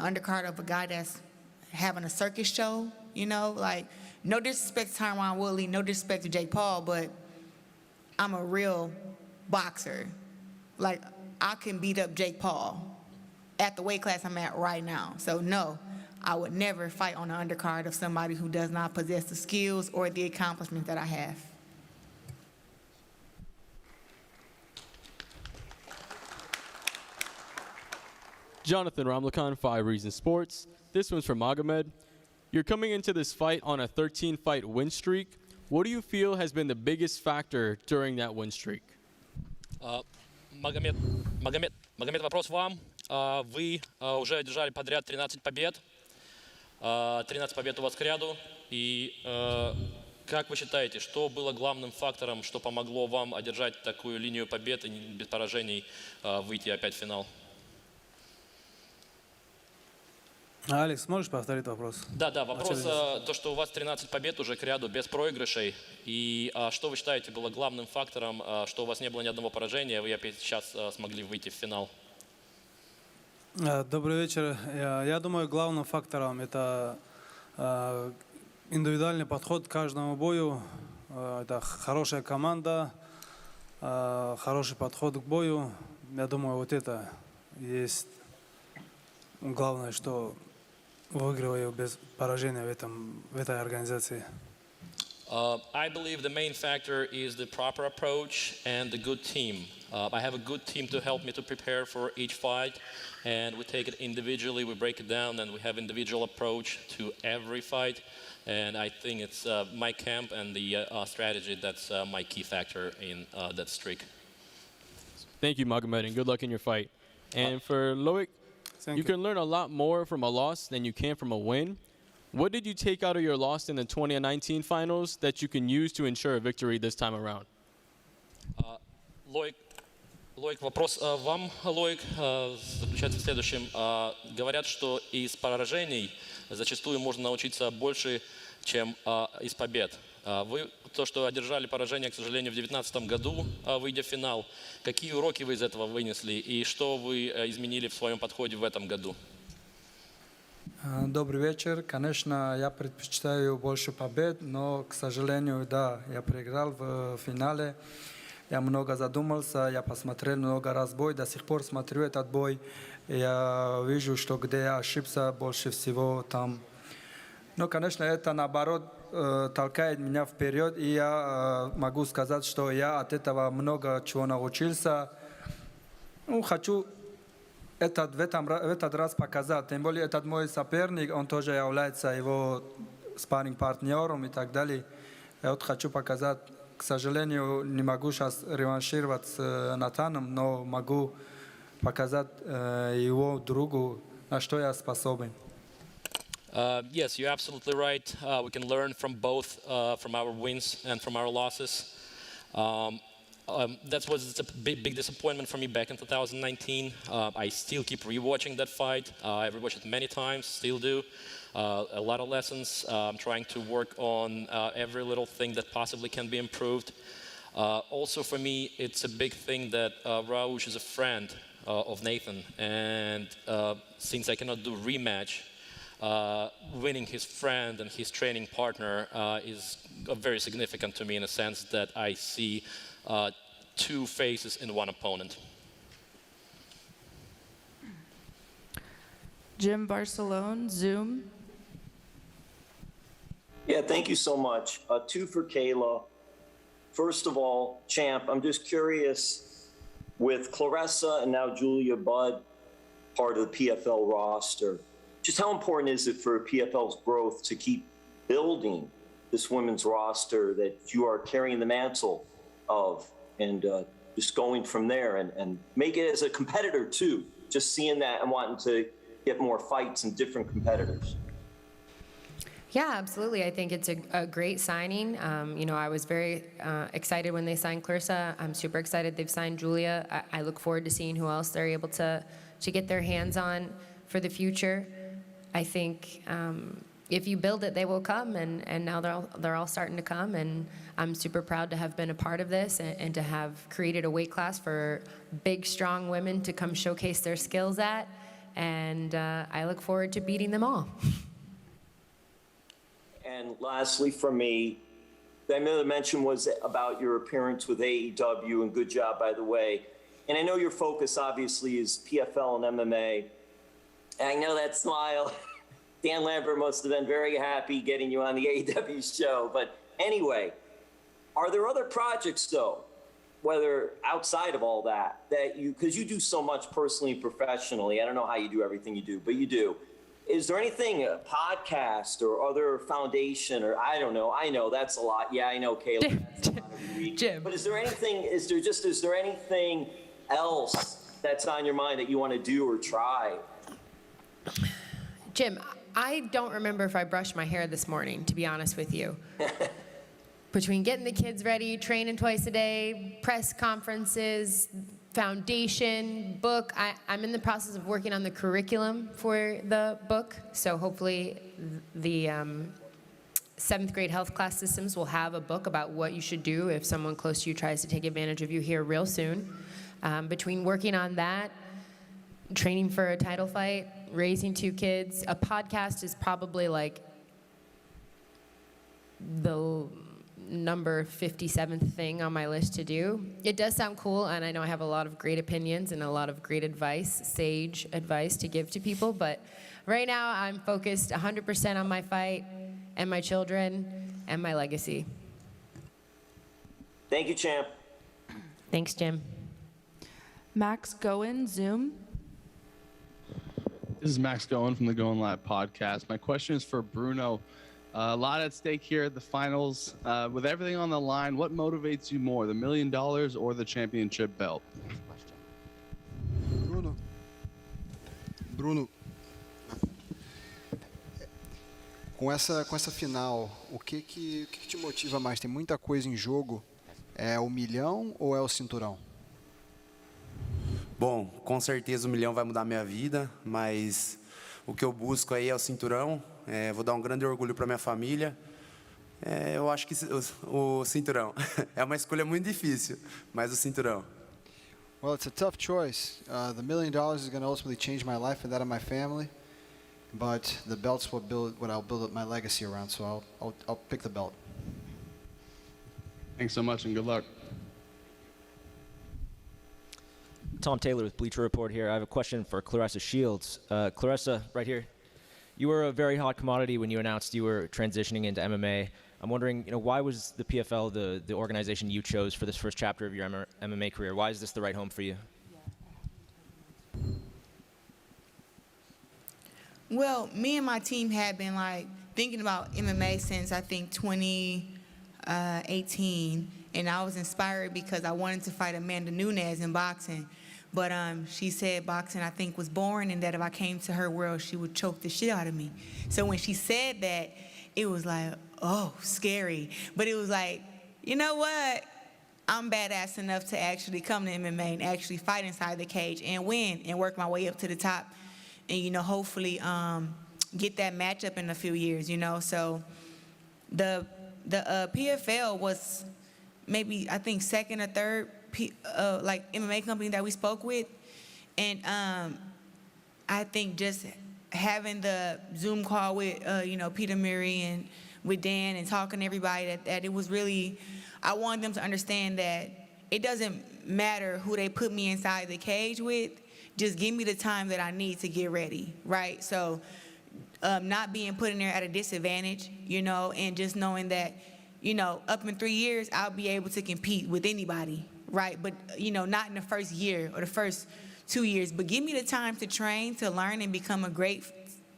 S22: undercard of a guy that's having a circus show, like, no disrespect to Tyron Woodley, no disrespect to Jake Paul, but I'm a real boxer. Like, I can beat up Jake Paul at the weight class I'm at right now. So no, I would never fight on the undercard of somebody who does not possess the skills or the accomplishments that I have.
S24: Jonathan Ramlakan, 5 Reasons Sports. This one's from Magomed. You're coming into this fight on a 13-fight win streak. What do you feel has been the biggest factor during that win streak?
S19: Магомед, вопрос вам. Вы уже одержали подряд 13 побед. 13 побед у вас к ряду. И как вы считаете, что было главным фактором, что помогло вам одержать такую линию побед и без поражений выйти опять в финал?
S1: Алекс, можешь повторить вопрос?
S19: Да, вопрос, то, что у вас 13 побед уже к ряду без проигрышей. И что вы считаете было главным фактором, что у вас не было ни одного поражения, вы опять сейчас смогли выйти в финал?
S1: Добрый вечер. Я думаю, главным фактором это индивидуальный подход к каждому бою. Это хорошая команда, хороший подход к бою. Я думаю, вот это есть главное, что выигрываю без поражения в этой организации.
S19: I believe the main factor is the proper approach and the good team. I have a good team to help me to prepare for each fight, and we take it individually, we break it down, and we have individual approach to every fight. And I think it's my camp and the strategy that's my key factor in that streak.
S24: Thank you, Magomed, and good luck in your fight. And for Loik, you can learn a lot more from a loss than you can from a win. What did you take out of your loss in the 2019 finals that you can use to ensure a victory this time around?
S19: Лоик, вопрос вам, Лоик, заключается в следующем. Говорят, что из поражений зачастую можно научиться больше, чем из побед. Вы то, что одержали поражение, к сожалению, в 2019 году, выйдя в финал, какие уроки вы из этого вынесли и что вы изменили в своем подходе в этом году?
S4: Добрый вечер. Конечно, я предпочитаю больше побед, но, к сожалению, да, я проиграл в финале. Я много задумался, я посмотрел много раз бой, до сих пор смотрю этот бой. Я вижу, что где я ошибся больше всего там. Но, конечно, это наоборот толкает меня вперед, и я могу сказать, что я от этого много чего научился. Хочу в этот раз показать. Тем более, этот мой соперник, он тоже является его спарринг-партнером и так далее. Я вот хочу показать, к сожалению, не могу сейчас реваншировать с Натаном, но могу показать его другу, на что я способен.
S19: Yes, you're absolutely right. We can learn from both, from our wins and from our losses. That was a big disappointment for me back in 2019. I still keep rewatching that fight. I rewatched it many times, still do. A lot of lessons. I'm trying to work on every little thing that possibly can be improved. Also for me, it's a big thing that Raush is a friend of Nathan. And since I cannot do rematch, winning his friend and his training partner is very significant to me in a sense that I see two faces in one opponent.
S15: Jim Barcelone, Zoom.
S8: Yeah, thank you so much. Two for Kayla. First of all, Champ, I'm just curious, with Claressa and now Julia Budd, part of the PFL roster, just how important is it for PFL's growth to keep building this women's roster that you are carrying the mantle of, and just going from there and make it as a competitor too, just seeing that and wanting to get more fights and different competitors?
S2: Yeah, absolutely. I think it's a great signing. I was very excited when they signed Claressa. I'm super excited they've signed Julia. I look forward to seeing who else they're able to get their hands on for the future. I think if you build it, they will come, and now they're all starting to come, and I'm super proud to have been a part of this and to have created a weight class for big, strong women to come showcase their skills at, and I look forward to beating them all.
S8: And lastly, from me, I know the mention was about your appearance with AEW, and good job, by the way. And I know your focus, obviously, is PFL and MMA. And I know that smile. Dan Lambert must have been very happy getting you on the AEW show. But anyway, are there other projects, though, whether outside of all that you, because you do so much personally and professionally, I don't know how you do everything you do, but you do. is there anything, a podcast or other foundation, or I don't know, I know that's a lot. Yeah, I know, Kayla, that's a lot every week.
S2: Jim.
S8: But is there anything else that's on your mind that you want to do or try?
S2: Jim, I don't remember if I brushed my hair this morning, to be honest with you. Between getting the kids ready, training twice a day, press conferences, foundation, book, I'm in the process of working on the curriculum for the book. So hopefully the 7th grade health class systems will have a book about what you should do if someone close to you tries to take advantage of you here real soon. Between working on that, training for a title fight, raising 2 kids, a podcast is probably like the number 57th thing on my list to do. It does sound cool, and I know I have a lot of great opinions and a lot of great advice, sage advice to give to people, but right now I'm focused 100% on my fight and my children and my legacy.
S8: Thank you, champ.
S2: Thanks, Jim.
S15: Max Goen, Zoom.
S7: This is Max Goen from the Going Live podcast. My question is for Bruno. A lot at stake here at the finals. With everything on the line, what motivates you more, the $1 million or the championship belt?
S9: Bruno, com essa final, o que te motiva mais? Tem muita coisa em jogo. É o milhão ou é o cinturão?
S10: Bom, com certeza o milhão vai mudar minha vida, mas o que eu busco aí é o cinturão. Vou dar um grande orgulho para minha família. Eu acho que o cinturão. É uma escolha muito difícil, mas o cinturão.
S9: Well, it's a tough choice. The $1 million is going to ultimately change my life and that of my family, but the belt's what I'll build my legacy around. So I'll pick the belt.
S7: Thanks so much and good luck.
S11: Tom Taylor with Bleacher Report here. I have a question for Claressa Shields. Claressa, right here. You were a very hot commodity when you announced you were transitioning into MMA. I'm wondering, why was the PFL the organization you chose for this first chapter of your MMA career? Why is this the right home for you?
S22: Well, me and my team had been thinking about MMA since I think 2018, and I was inspired because I wanted to fight Amanda Nunes in boxing. But she said boxing, I think, was boring, and that if I came to her world, she would choke the shit out of me. So when she said that, it was like, oh, scary. But it was like, you know what? I'm badass enough to actually come to MMA and actually fight inside the cage and win and work my way up to the top. And, hopefully get that matchup in a few years, So the PFL was maybe, I think, second or third MMA company that we spoke with, and I think just having the Zoom call with Peter Murray and with Dan and talking to everybody that it was really, I wanted them to understand that it doesn't matter who they put me inside the cage with, just give me the time that I need to get ready, right? So not being put in there at a disadvantage, and just knowing that up in 3 years I'll be able to compete with anybody. Right, but not in the first year or the first 2 years, but give me the time to train, to learn, and become a great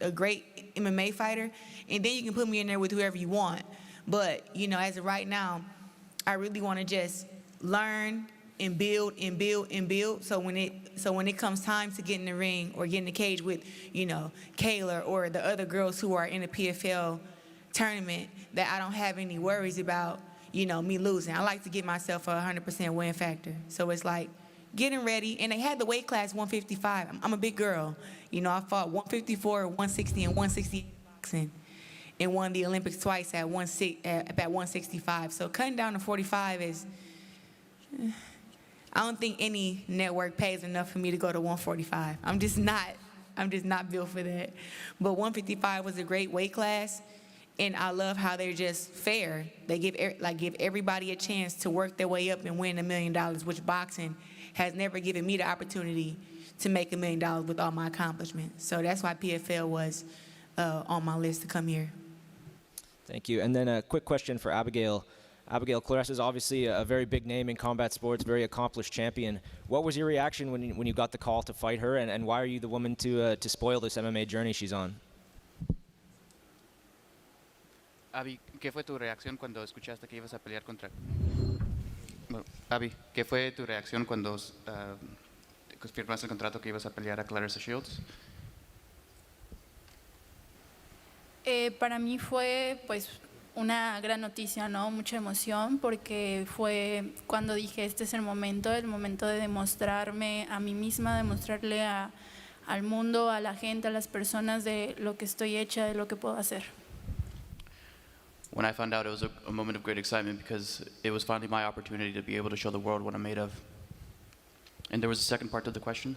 S22: MMA fighter, and then you can put me in there with whoever you want. But as of right now, I really want to just learn and build and build and build. So when it comes time to get in the ring or get in the cage with Kayla or the other girls who are in the PFL tournament, that I don't have any worries about. Me losing. I like to give myself a 100% win factor. So it's like getting ready. And they had the weight class 155. I'm a big girl. I fought 154, 160, and 160 boxing, and won the Olympics twice at 165. So cutting down to 45 is, I don't think any network pays enough for me to go to 145. I'm just not built for that. But 155 was a great weight class. And I love how they're just fair. They give everybody a chance to work their way up and win $1 million, which boxing has never given me the opportunity to make $1 million with all my accomplishments. So that's why PFL was on my list to come here.
S11: Thank you. And then a quick question for Abigail. Abigail, Claressa is obviously a very big name in combat sports, very accomplished champion. What was your reaction when you got the call to fight her, and why are you the woman to spoil this MMA journey she's on?
S3: Abby, ¿qué fue tu reacción cuando escuchaste que ibas a pelear contra... Bueno, Abby, ¿qué fue tu reacción cuando firmaste el contrato que ibas a pelear a Claressa Shields?
S5: Para mí fue pues una gran noticia, ¿no? Mucha emoción porque fue cuando dije este es el momento de demostrarme a mí misma, demostrarle al mundo, a la gente, a las personas de lo que estoy hecha, de lo que puedo hacer.
S3: When I found out, it was a moment of great excitement because it was finally my opportunity to be able to show the world what I'm made of. And there was a second part to the question.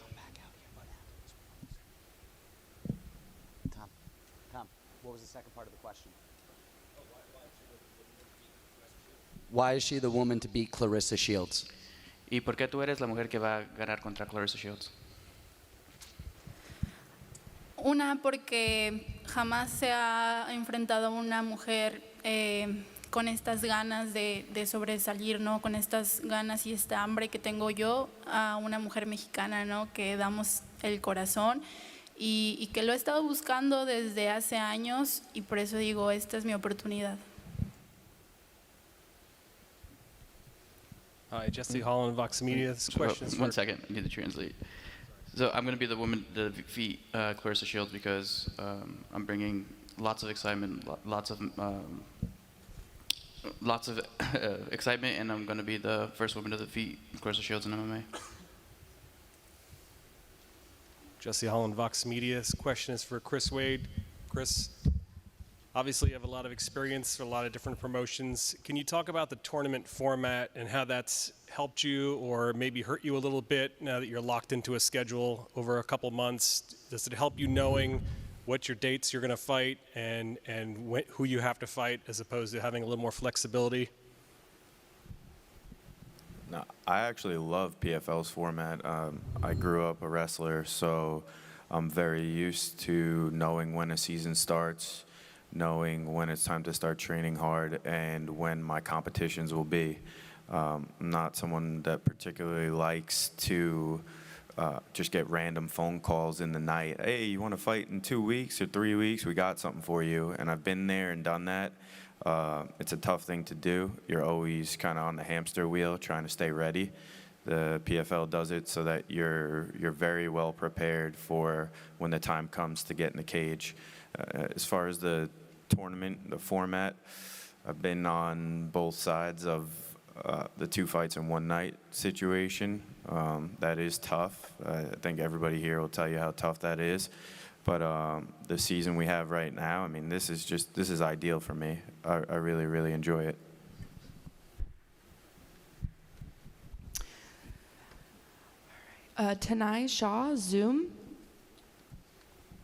S6: Tom, what was the second part of the question? Why is she the woman to beat Claressa Shields?
S3: ¿Y por qué tú eres la mujer que va a ganar contra Claressa Shields?
S5: Una, porque jamás se ha enfrentado una mujer con estas ganas de sobresalir, ¿no? Con estas ganas y esta hambre que tengo yo a una mujer mexicana, ¿no? Que damos el corazón y que lo he estado buscando desde hace años y por eso digo, esta es mi oportunidad.
S12: Hi, Jesse Holland, Vox Media. This question is
S3: One second, I need to translate. So I'm going to be the woman to defeat Claressa Shields because I'm bringing lots of excitement, lots of excitement, and I'm going to be the first woman to defeat Claressa Shields in MMA.
S12: Jesse Holland, Vox Media. This question is for Chris Wade. Chris, obviously you have a lot of experience for a lot of different promotions. Can you talk about the tournament format and how that's helped you or maybe hurt you a little bit now that you're locked into a schedule over a couple months? Does it help you knowing what your dates you're going to fight and who you have to fight as opposed to having a little more flexibility?
S18: No, I actually love PFL's format. I grew up a wrestler, so I'm very used to knowing when a season starts, knowing when it's time to start training hard, and when my competitions will be. I'm not someone that particularly likes to just get random phone calls in the night. Hey, you want to fight in 2 weeks or 3 weeks? We got something for you. And I've been there and done that. It's a tough thing to do. You're always kind of on the hamster wheel trying to stay ready. The PFL does it so that you're very well prepared for when the time comes to get in the cage. As far as the tournament, the format, I've been on both sides of the 2 fights in 1 night situation. That is tough. I think everybody here will tell you how tough that is. But the season we have right now, I mean, this is ideal for me. I really, really enjoy it.
S15: Tanai Shaw, Zoom.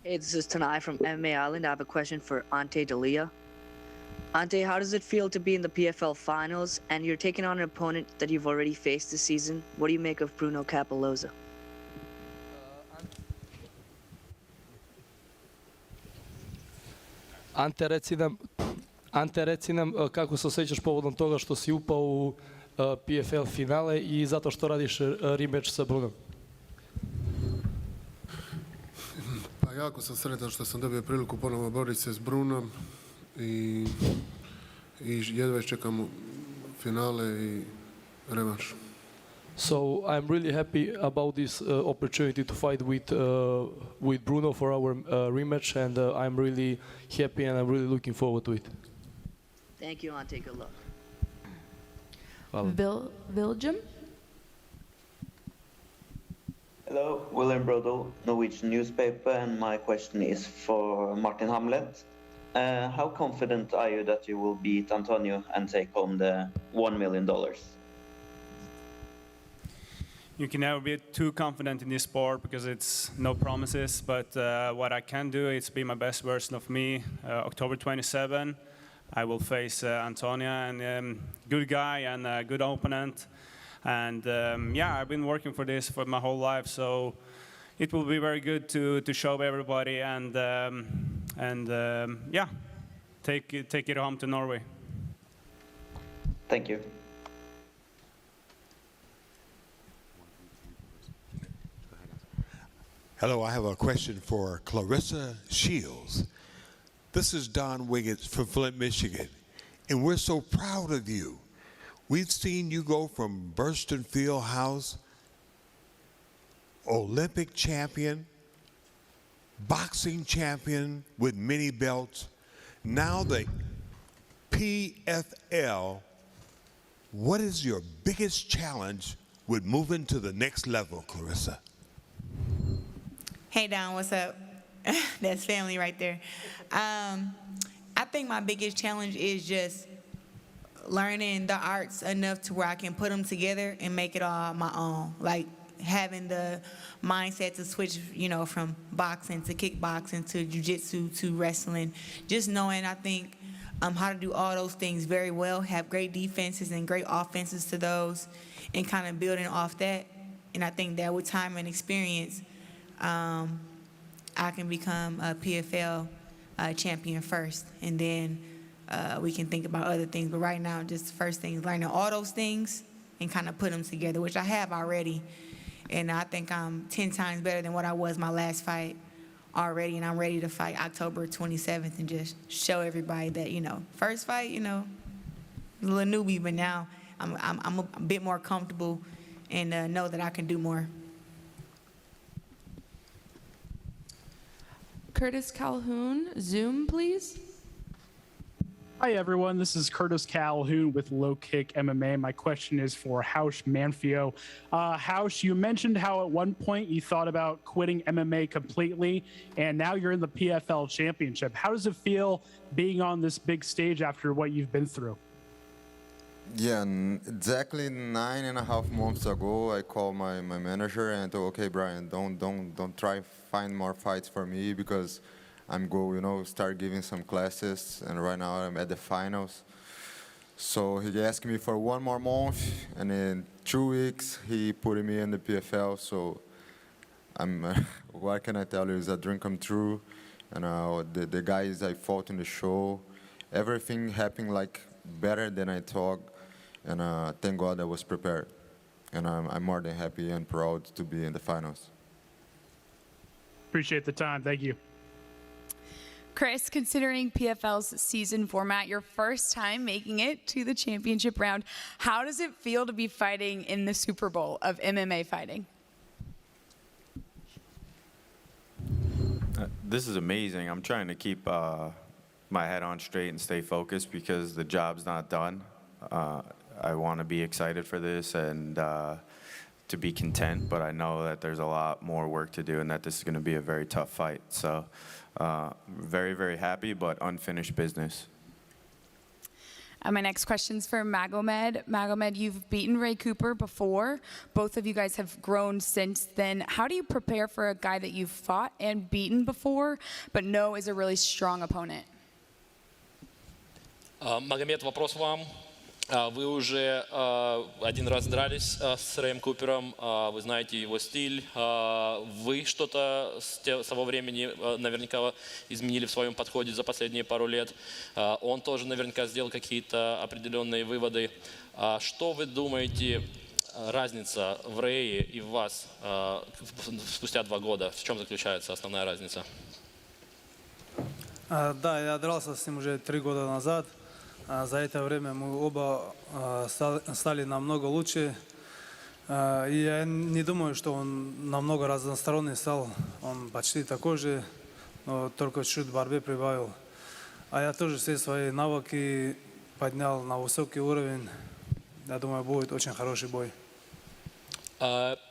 S25: Hey, this is Tanai from MMA Island. I have a question for Ante Delija. Ante, how does it feel to be in the PFL finals and you're taking on an opponent that you've already faced this season? What do you make of Bruno Cappelozza?
S26: Ante, reci nam kako se osjećaš povodom toga što si upao u PFL finale i zato što radiš rematch sa Brunom.
S27: Pa jako sam sretan što sam dobio priliku ponovo boriti se s Brunom i jedva čekam finale i revanš.
S26: So I'm really happy about this opportunity to fight with Bruno for our rematch, and I'm really happy and I'm really looking forward to it.
S25: Thank you, Ante. Good luck.
S15: Belgium.
S28: Hello, William Brodel, Norwegian newspaper, and my question is for Marthin Hamlet. How confident are you that you will beat Antonio and take home the $1 million?
S29: You can never be too confident in this sport because it's no promises, but what I can do is be my best version of me. October 27, I will face Antonio, and good guy and a good opponent. And yeah, I've been working for this for my whole life, so it will be very good to show everybody and yeah, take it home to Norway.
S28: Thank you.
S30: Hello, I have a question for Claressa Shields.
S1: This is Don Wiggins from Flint, Michigan, and we're so proud of you. We've seen you go from Burston Fieldhouse, Olympic champion, boxing champion with many belts, now the PFL. What is your biggest challenge with moving to the next level, Claressa?
S22: Hey, Don, what's up? That's family right there. I think my biggest challenge is just learning the arts enough to where I can put them together and make it all my own. Like having the mindset to switch, from boxing to kickboxing to jiu-jitsu to wrestling. Just knowing, I think, how to do all those things very well, have great defenses and great offenses to those, and kind of building off that. And I think that with time and experience, I can become a PFL champion first, and then we can think about other things. But right now, just the first thing is learning all those things and kind of put them together, which I have already. And I think I'm 10 times better than what I was my last fight already, and I'm ready to fight October 27th and just show everybody that, first fight, a little newbie, but now I'm a bit more comfortable and know that I can do more.
S15: Curtis Calhoun, Zoom, please.
S13: Hi, everyone. This is Curtis Calhoun with Low Kick MMA. My question is for Raush Manfio. Raush, you mentioned how at one point you thought about quitting MMA completely, and now you're in the PFL Championship. How does it feel being on this big stage after what you've been through?
S14: Yeah, exactly 9.5 months ago, I called my manager and told, okay, Brian, don't try find more fights for me because I'm start giving some classes, and right now I'm at the finals. So he asked me for 1 more month, and in 2 weeks he put me in the PFL. So what can I tell you? It's a dream come true, and the guys I fought in the show, everything happened like better than I thought, and thank God I was prepared, and I'm more than happy and proud to be in the finals.
S13: Appreciate the time. Thank you.
S16: Chris, considering PFL's season format, your first time making it to the championship round, how does it feel to be fighting in the Super Bowl of MMA fighting?
S18: This is amazing. I'm trying to keep my head on straight and stay focused because the job's not done. I want to be excited for this and to be content, but I know that there's a lot more work to do and that this is going to be a very tough fight. So very, very happy, but unfinished business.
S16: My next question's for Magomed. Magomed, you've beaten Ray Cooper before. Both of you guys have grown since then. How do you prepare for a guy that you've fought and beaten before, but know is a really strong opponent?
S19: Магомед, вопрос вам. Вы уже один раз дрались с Рэем Купером, вы знаете его стиль. Вы что-то с того времени наверняка изменили в своем подходе за последние пару лет. Он тоже наверняка сделал какие-то определенные выводы. Что вы думаете, разница в Рэе и в вас спустя 2 года? В чем заключается основная разница?
S4: Да, я дрался с ним уже 3 года назад. За это время мы оба стали намного лучше. И я не думаю, что он намного разносторонний стал. Он почти такой же, но только чуть-чуть в борьбе прибавил. А я тоже все свои навыки поднял на высокий уровень. Я думаю, будет очень хороший бой.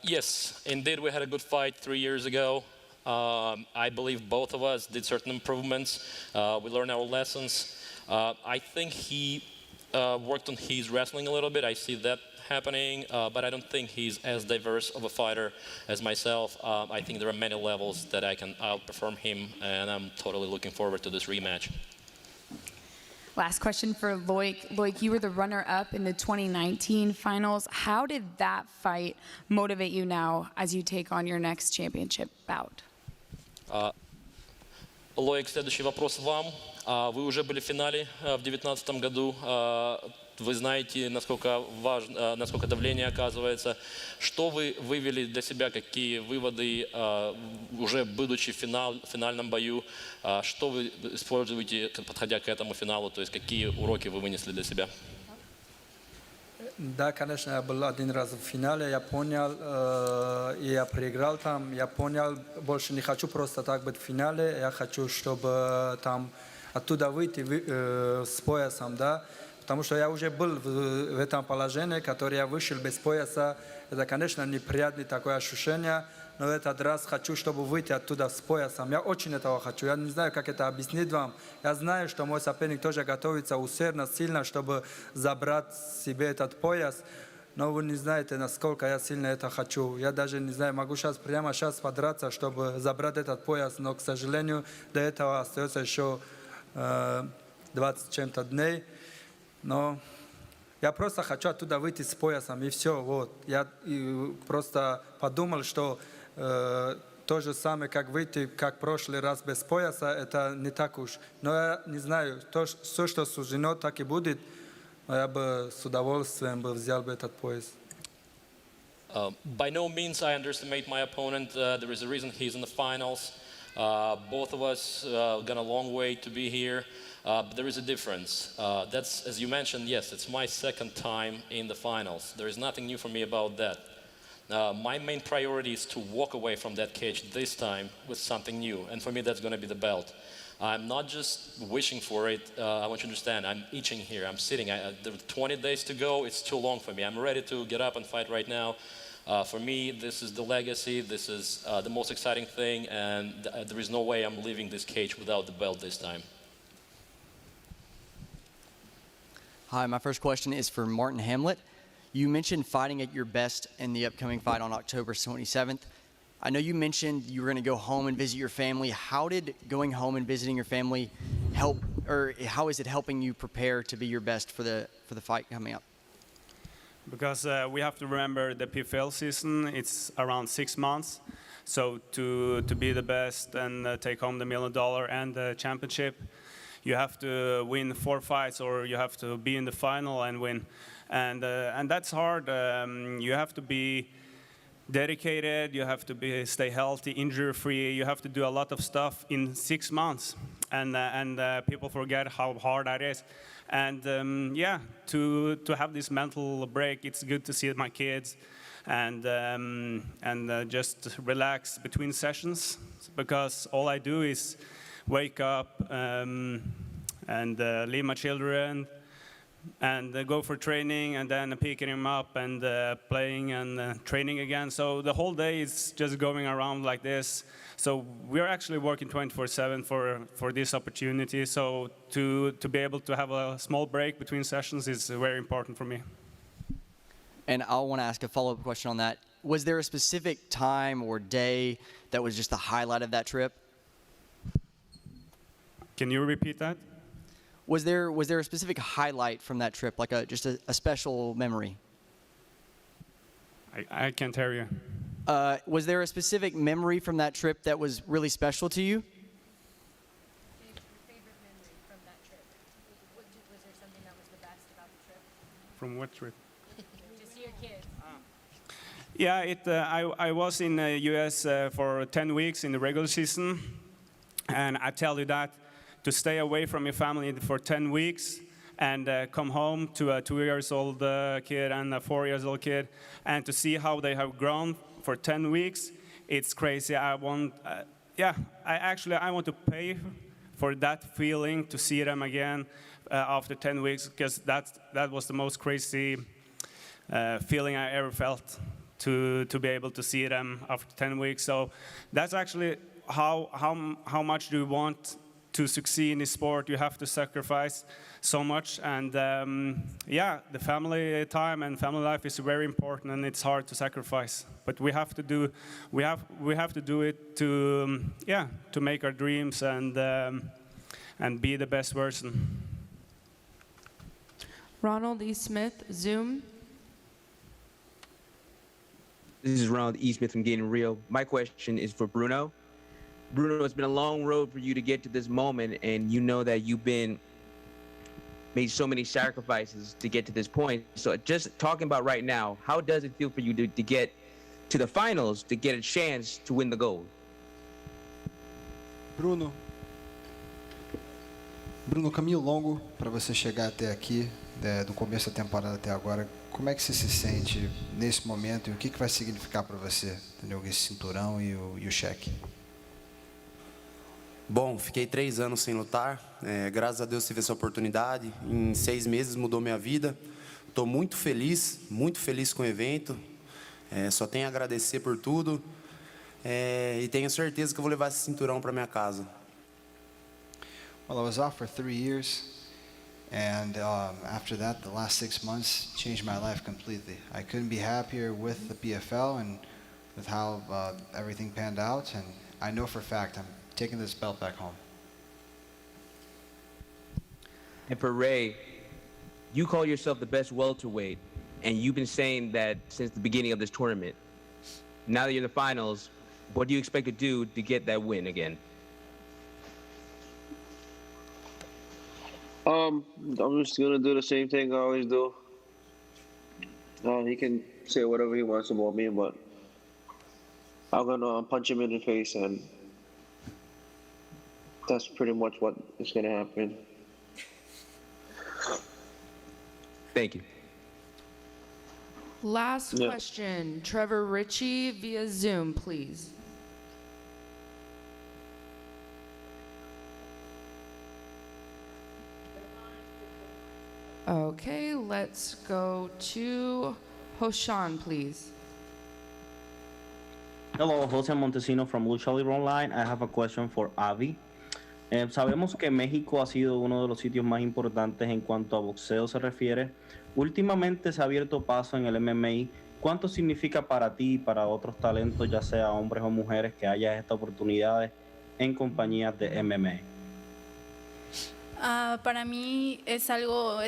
S19: Yes, indeed we had a good fight 3 years ago. I believe both of us did certain improvements. We learned our lessons. I think he worked on his wrestling a little bit. I see that happening, but I don't think he's as diverse of a fighter as myself. I think there are many levels that I can outperform him, and I'm totally looking forward to this rematch.
S16: Last question for Loik. Loik, you were the runner-up in the 2019 finals. How did that fight motivate you now as you take on your next championship bout?
S19: Loik, следующий вопрос вам. Вы уже были в финале в 2019 году. вы знаете, насколько важно, насколько давление оказывается. Что вы вывели для себя, какие выводы, уже будучи в финальном бою, что вы используете, подходя к этому финалу, то есть какие уроки вы вынесли для себя?
S4: Да, конечно, я был один раз в финале, я понял, и я проиграл там, я понял, больше не хочу просто так быть в финале, я хочу, чтобы там оттуда выйти с поясом, да, потому что я уже был в этом положении, которое я вышел без пояса, это, конечно, неприятное такое ощущение, но этот раз хочу, чтобы выйти оттуда с поясом. Я очень этого хочу. Я не знаю, как это объяснить вам. Я знаю, что мой соперник тоже готовится усердно, сильно, чтобы забрать себе этот пояс. Но вы не знаете, насколько я сильно это хочу. Я даже не знаю, могу прямо сейчас подраться, чтобы забрать этот пояс. Но, к сожалению, до этого остается еще 20 чем-то дней. Но я просто хочу оттуда выйти с поясом, и все. Вот. Я просто подумал, что то же самое, как выйти, как в прошлый раз без пояса, это не так уж. Но я не знаю, все, что суждено, так и будет. Но я бы с удовольствием взял бы этот пояс.
S19: By no means I underestimate my opponent. There is a reason he's in the finals. Both of us gone a long way to be here. But there is a difference. That's, as you mentioned, yes, it's my second time in the finals. There is nothing new for me about that. My main priority is to walk away from that cage this time with something new. And for me, that's going to be the belt. I'm not just wishing for it. I want you to understand, I'm itching here. I'm sitting. There are 20 days to go. It's too long for me. I'm ready to get up and fight right now. For me, this is the legacy. This is the most exciting thing. And there is no way I'm leaving this cage without the belt this time.
S2: Hi, my first question is for Marthin Hamlet. You mentioned fighting at your best in the upcoming fight on October 27th. I know you mentioned you were going to go home and visit your family. How did going home and visiting your family help, or how is it helping you prepare to be your best for the fight coming up?
S29: Because we have to remember the PFL season, it's around 6 months. So to be the best and take home the $1 million and the championship, you have to win 4 fights, or you have to be in the final and win. And that's hard. You have to be dedicated, you have to stay healthy, injury-free, you have to do a lot of stuff in 6 months. And people forget how hard that is. And yeah, to have this mental break, it's good to see my kids and just relax between sessions, because all I do is wake up and leave my children and go for training, and then picking him up and playing and training again. So the whole day is just going around like this. So we're actually working 24/7 for this opportunity. So to be able to have a small break between sessions is very important for me.
S2: And I want to ask a follow-up question on that. Was there a specific time or day that was just the highlight of that trip?
S29: Can you repeat that?
S2: Was there a specific highlight from that trip, like just a special memory?
S29: I can't hear you.
S2: Was there a specific memory from that trip that was really special to you?
S8: Favorite memory from that trip? Was there something that was the best about the trip?
S29: From what trip?
S8: To see your kids.
S29: Yeah, I was in the U.S. For 10 weeks in the regular season, and I tell you that to stay away from your family for 10 weeks and come home to a 2-year-old kid and a 4-year-old kid, and to see how they have grown for 10 weeks, it's crazy. I want to pay for that feeling to see them again after 10 weeks, because that was the most crazy feeling I ever felt, to be able to see them after 10 weeks. So that's actually how much do you want to succeed in this sport. You have to sacrifice so much, and yeah, the family time and family life is very important, and it's hard to sacrifice. But we have to do it to make our dreams and be the best version.
S15: Ronald E. Smith, Zoom.
S9: This is Ronald E. Smith from Getting Real. My question is for Bruno. Bruno, it's been a long road for you to get to this moment, and you know that you've been made so many sacrifices to get to this point. So just talking about right now, how does it feel for you to get to the finals, to get a chance to win the gold?
S6: Bruno, caminho longo para você chegar até aqui, do começo da temporada até agora. Como é que você se sente nesse momento e o que vai significar para você, entendeu? Esse cinturão e o cheque?
S7: Bom, fiquei 3 anos sem lutar. Graças a Deus tive essa oportunidade. Em 6 meses mudou minha vida. Estou muito feliz com o evento. Só tenho a agradecer por tudo. E tenho certeza que eu vou levar esse cinturão para minha casa.
S6: Well, I was off for 3 years, and after that, the last 6 months changed my life completely. I couldn't be happier with the PFL and with how everything panned out, and I know for a fact I'm taking this belt back home.
S9: And for Ray, you call yourself the best welterweight, and you've been saying that since the beginning of this tournament. Now that you're in the finals, what do you expect to do to get that win again?
S10: I'm just gonna do the same thing I always do. He can say whatever he wants about me, but I'm gonna punch him in the face, and that's pretty much what is gonna happen.
S9: Thank you.
S15: Last question, Trevor Ritchie via Zoom, please. Okay, let's go to Hoshan, please.
S11: Hello, Jose Montesino from Lucha Libre Online. I have a question for Abby. Sabemos que México ha sido uno de los sitios más importantes en cuanto a boxeo se refiere. Últimamente se ha abierto paso en el MMA. ¿Cuánto significa para ti y para otros talentos, ya sea hombres o mujeres, que haya estas oportunidades en compañías de MMA?
S5: Para mí es algo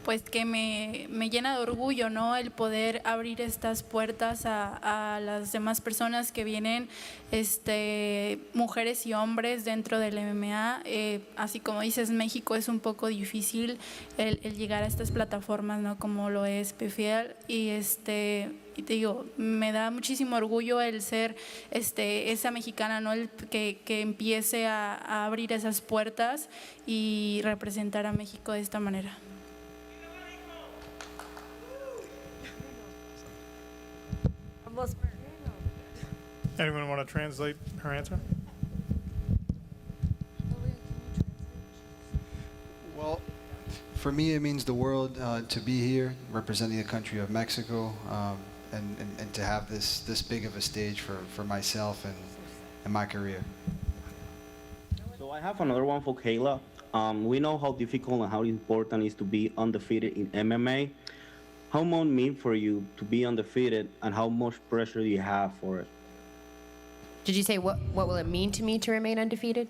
S5: pues que me llena de orgullo, ¿no? El poder abrir estas puertas a las demás personas que vienen, mujeres y hombres dentro del MMA. Así como dices, México es un poco difícil el llegar a estas plataformas, ¿no? Como lo es PFL, y te digo, me da muchísimo orgullo el ser esa mexicana, ¿no? El que empiece a abrir esas puertas y representar a México de esta manera.
S17: Anyone want to translate her answer?
S6: Well, for me, it means the world to be here, representing the country of Mexico, and to have this big of a stage for myself and my career.
S11: So I have another one for Kayla. We know how difficult and how important it is to be undefeated in MMA. How much mean for you to be undefeated, and how much pressure do you have for it?
S20: Did you say what will it mean to me to remain undefeated?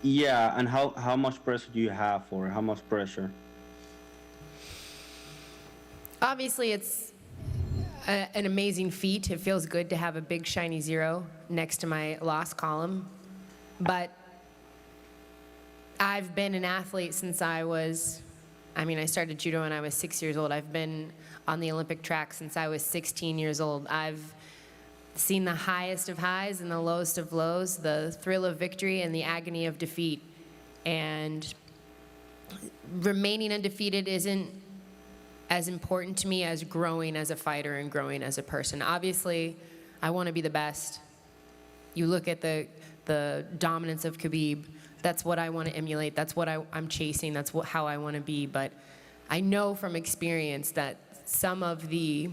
S11: Yeah, and how much pressure do you have for it? How much pressure?
S20: Obviously, it's an amazing feat. It feels good to have a big shiny 0 next to my loss column. But I've been an athlete since I started judo when I was 6 years old. I've been on the Olympic track since I was 16 years old. I've seen the highest of highs and the lowest of lows, the thrill of victory and the agony of defeat. And remaining undefeated isn't as important to me as growing as a fighter and growing as a person. Obviously, I want to be the best. You look at the dominance of Khabib, that's what I want to emulate. That's what I'm chasing. That's how I want to be. But I know from experience that some of the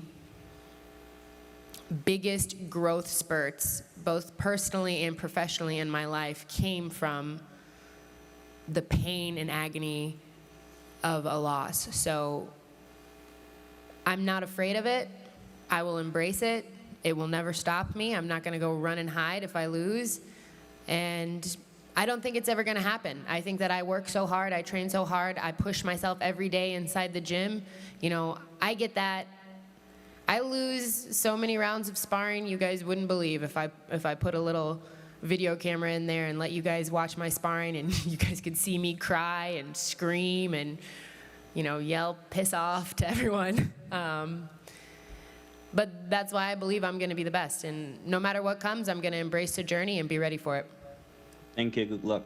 S20: biggest growth spurts, both personally and professionally in my life, came from the pain and agony of a loss. So I'm not afraid of it. I will embrace it. It will never stop me. I'm not going to go run and hide if I lose. And I don't think it's ever going to happen. I think that I work so hard, I train so hard, I push myself every day inside the gym. You know, I get that. I lose so many rounds of sparring you guys wouldn't believe if I put a little video camera in there and let you guys watch my sparring, and you guys could see me cry and scream and, you know, yell piss off to everyone. But that's why I believe I'm going to be the best. And no matter what comes, I'm going to embrace the journey and be ready for it.
S11: Thank you. Good luck.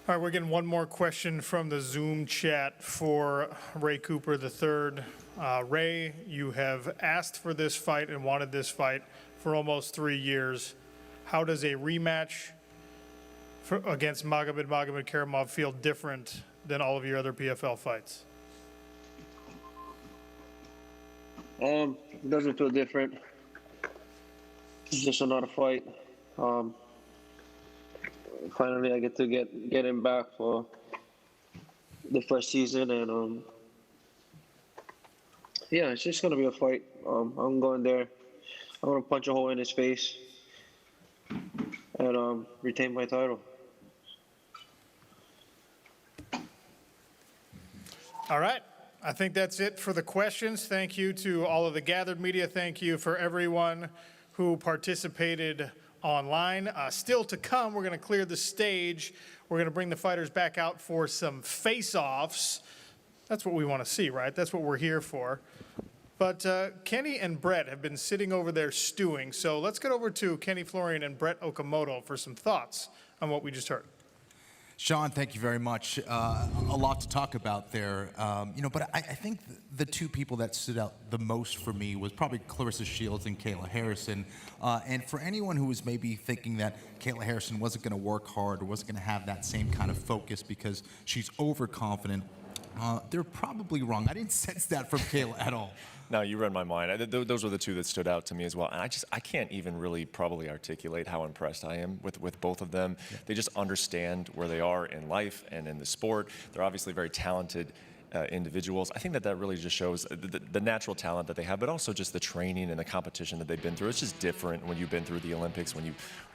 S17: All right, we're getting one more question from the Zoom chat for Ray Cooper III. Ray, you have asked for this fight and wanted this fight for almost 3 years. How does a rematch against Magomedkerimov feel different than all of your other PFL fights?
S10: It doesn't feel different. It's just another fight. Finally, I get to get him back for the first season, and yeah, it's just gonna be a fight. I'm going there. I'm gonna punch a hole in his face and retain my title.
S17: All right. I think that's it for the questions. Thank you to all of the gathered media. Thank you for everyone who participated online. Still to come, we're going to clear the stage. We're going to bring the fighters back out for some face-offs. That's what we want to see, right? That's what we're here for. But Kenny and Brett have been sitting over there stewing. So let's get over to Kenny Florian and Brett Okamoto for some thoughts on what we just heard.
S3: Sean, thank you very much. A lot to talk about there. But I think the two people that stood out the most for me was probably Claressa Shields and Kayla Harrison. And for anyone who was maybe thinking that Kayla Harrison wasn't going to work hard or wasn't going to have that same kind of focus because she's overconfident, they're probably wrong. I didn't sense that from Kayla at all.
S12: No, you read my mind. Those were the two that stood out to me as well. And I can't even really probably articulate how impressed I am with both of them. Yeah. They just understand where they are in life and in the sport. They're obviously very talented individuals. I think that really just shows the natural talent that they have, but also just the training and the competition that they've been through. It's just different when you've been through the Olympics, when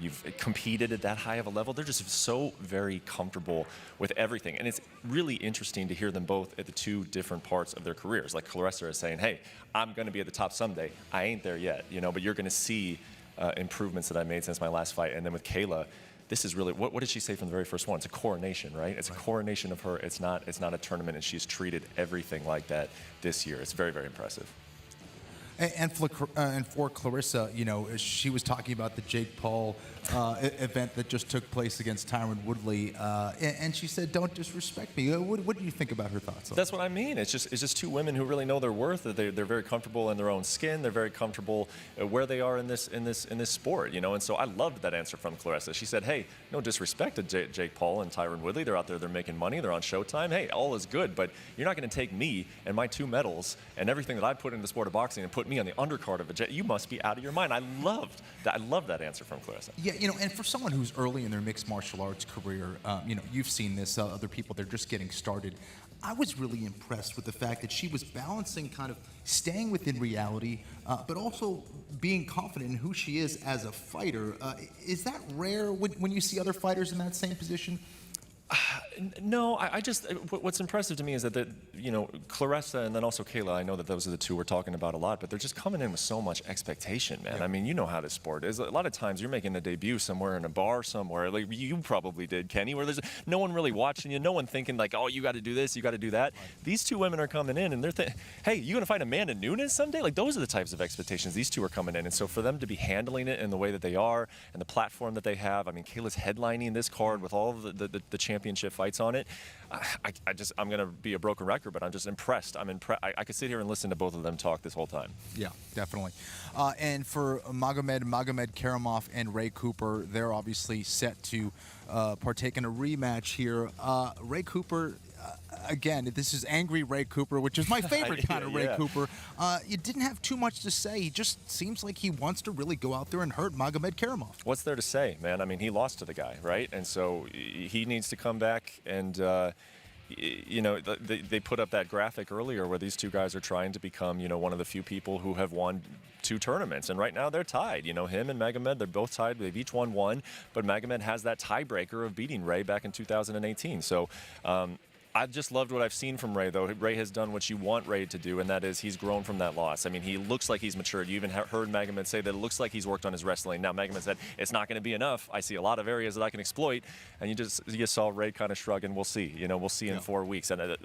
S12: you've competed at that high of a level. They're just so very comfortable with everything. And it's really interesting to hear them both at the two different parts of their careers. Like Claressa is saying, hey, I'm going to be at the top someday. I ain't there yet, but you're going to see improvements that I made since my last fight. And then with Kayla, this is really, what did she say from the very first one? It's a coronation, right? It's a coronation of her. It's not a tournament, and she's treated everything like that this year. It's very, very impressive.
S3: And for Claressa, she was talking about the Jake Paul event that just took place against Tyron Woodley, and she said, "Don't disrespect me." What do you think about her thoughts?
S12: That's what I mean. It's just two women who really know their worth. They're very comfortable in their own skin. They're very comfortable where they are in this sport, And so I loved that answer from Claressa. She said, "Hey, no disrespect to Jake Paul and Tyron Woodley. They're out there. They're making money. They're on Showtime. Hey, all is good. But you're not going to take me and my 2 medals and everything that I put into the sport of boxing and put me on the undercard of a jet. You must be out of your mind." I loved that answer from Claressa.
S3: Yeah, and for someone who's early in their mixed martial arts career, you've seen this, other people, they're just getting started. I was really impressed with the fact that she was balancing kind of staying within reality, but also being confident in who she is as a fighter. Is that rare when you see other fighters in that same position?
S12: No, I just, what's impressive to me is that, Claressa and then also Kayla, I know that those are the two we're talking about a lot, but they're just coming in with so much expectation, man. Yeah. I mean, you know how this sport is. A lot of times you're making a debut somewhere in a bar somewhere, like you probably did, Kenny, where there's no one really watching you, no one thinking like, oh, you got to do this, you got to do that. Right. These two women are coming in and they're thinking, hey, you going to fight Amanda Nunes someday? Like, those are the types of expectations these two are coming in. And so for them to be handling it in the way that they are and the platform that they have, I mean, Kayla's headlining this card with all of the championship fights on it. I'm going to be a broken record, but I'm just impressed. I could sit here and listen to both of them talk this whole time.
S3: Yeah, definitely. And for Magomedkerimov and Ray Cooper, they're obviously set to partake in a rematch here. Ray Cooper, again, this is angry Ray Cooper, which is my favorite kind of Ray Cooper. You didn't have too much to say. He just seems like he wants to really go out there and hurt Magomedkerimov.
S12: What's there to say, man? I mean, he lost to the guy, right? And so he needs to come back and, they put up that graphic earlier where these two guys are trying to become, one of the few people who have won 2 tournaments. And right now they're tied. Him and Magomed, they're both tied. They've each won 1. But Magomed has that tiebreaker of beating Ray back in 2018. So, I've just loved what I've seen from Ray, though. Ray has done what you want Ray to do, and that is he's grown from that loss. I mean, he looks like he's matured. You even heard Magomed say that it looks like he's worked on his wrestling. Now, Magomed said, it's not going to be enough. I see a lot of areas that I can exploit. And you saw Ray kind of shrug, and we'll see. We'll see in 4 weeks. And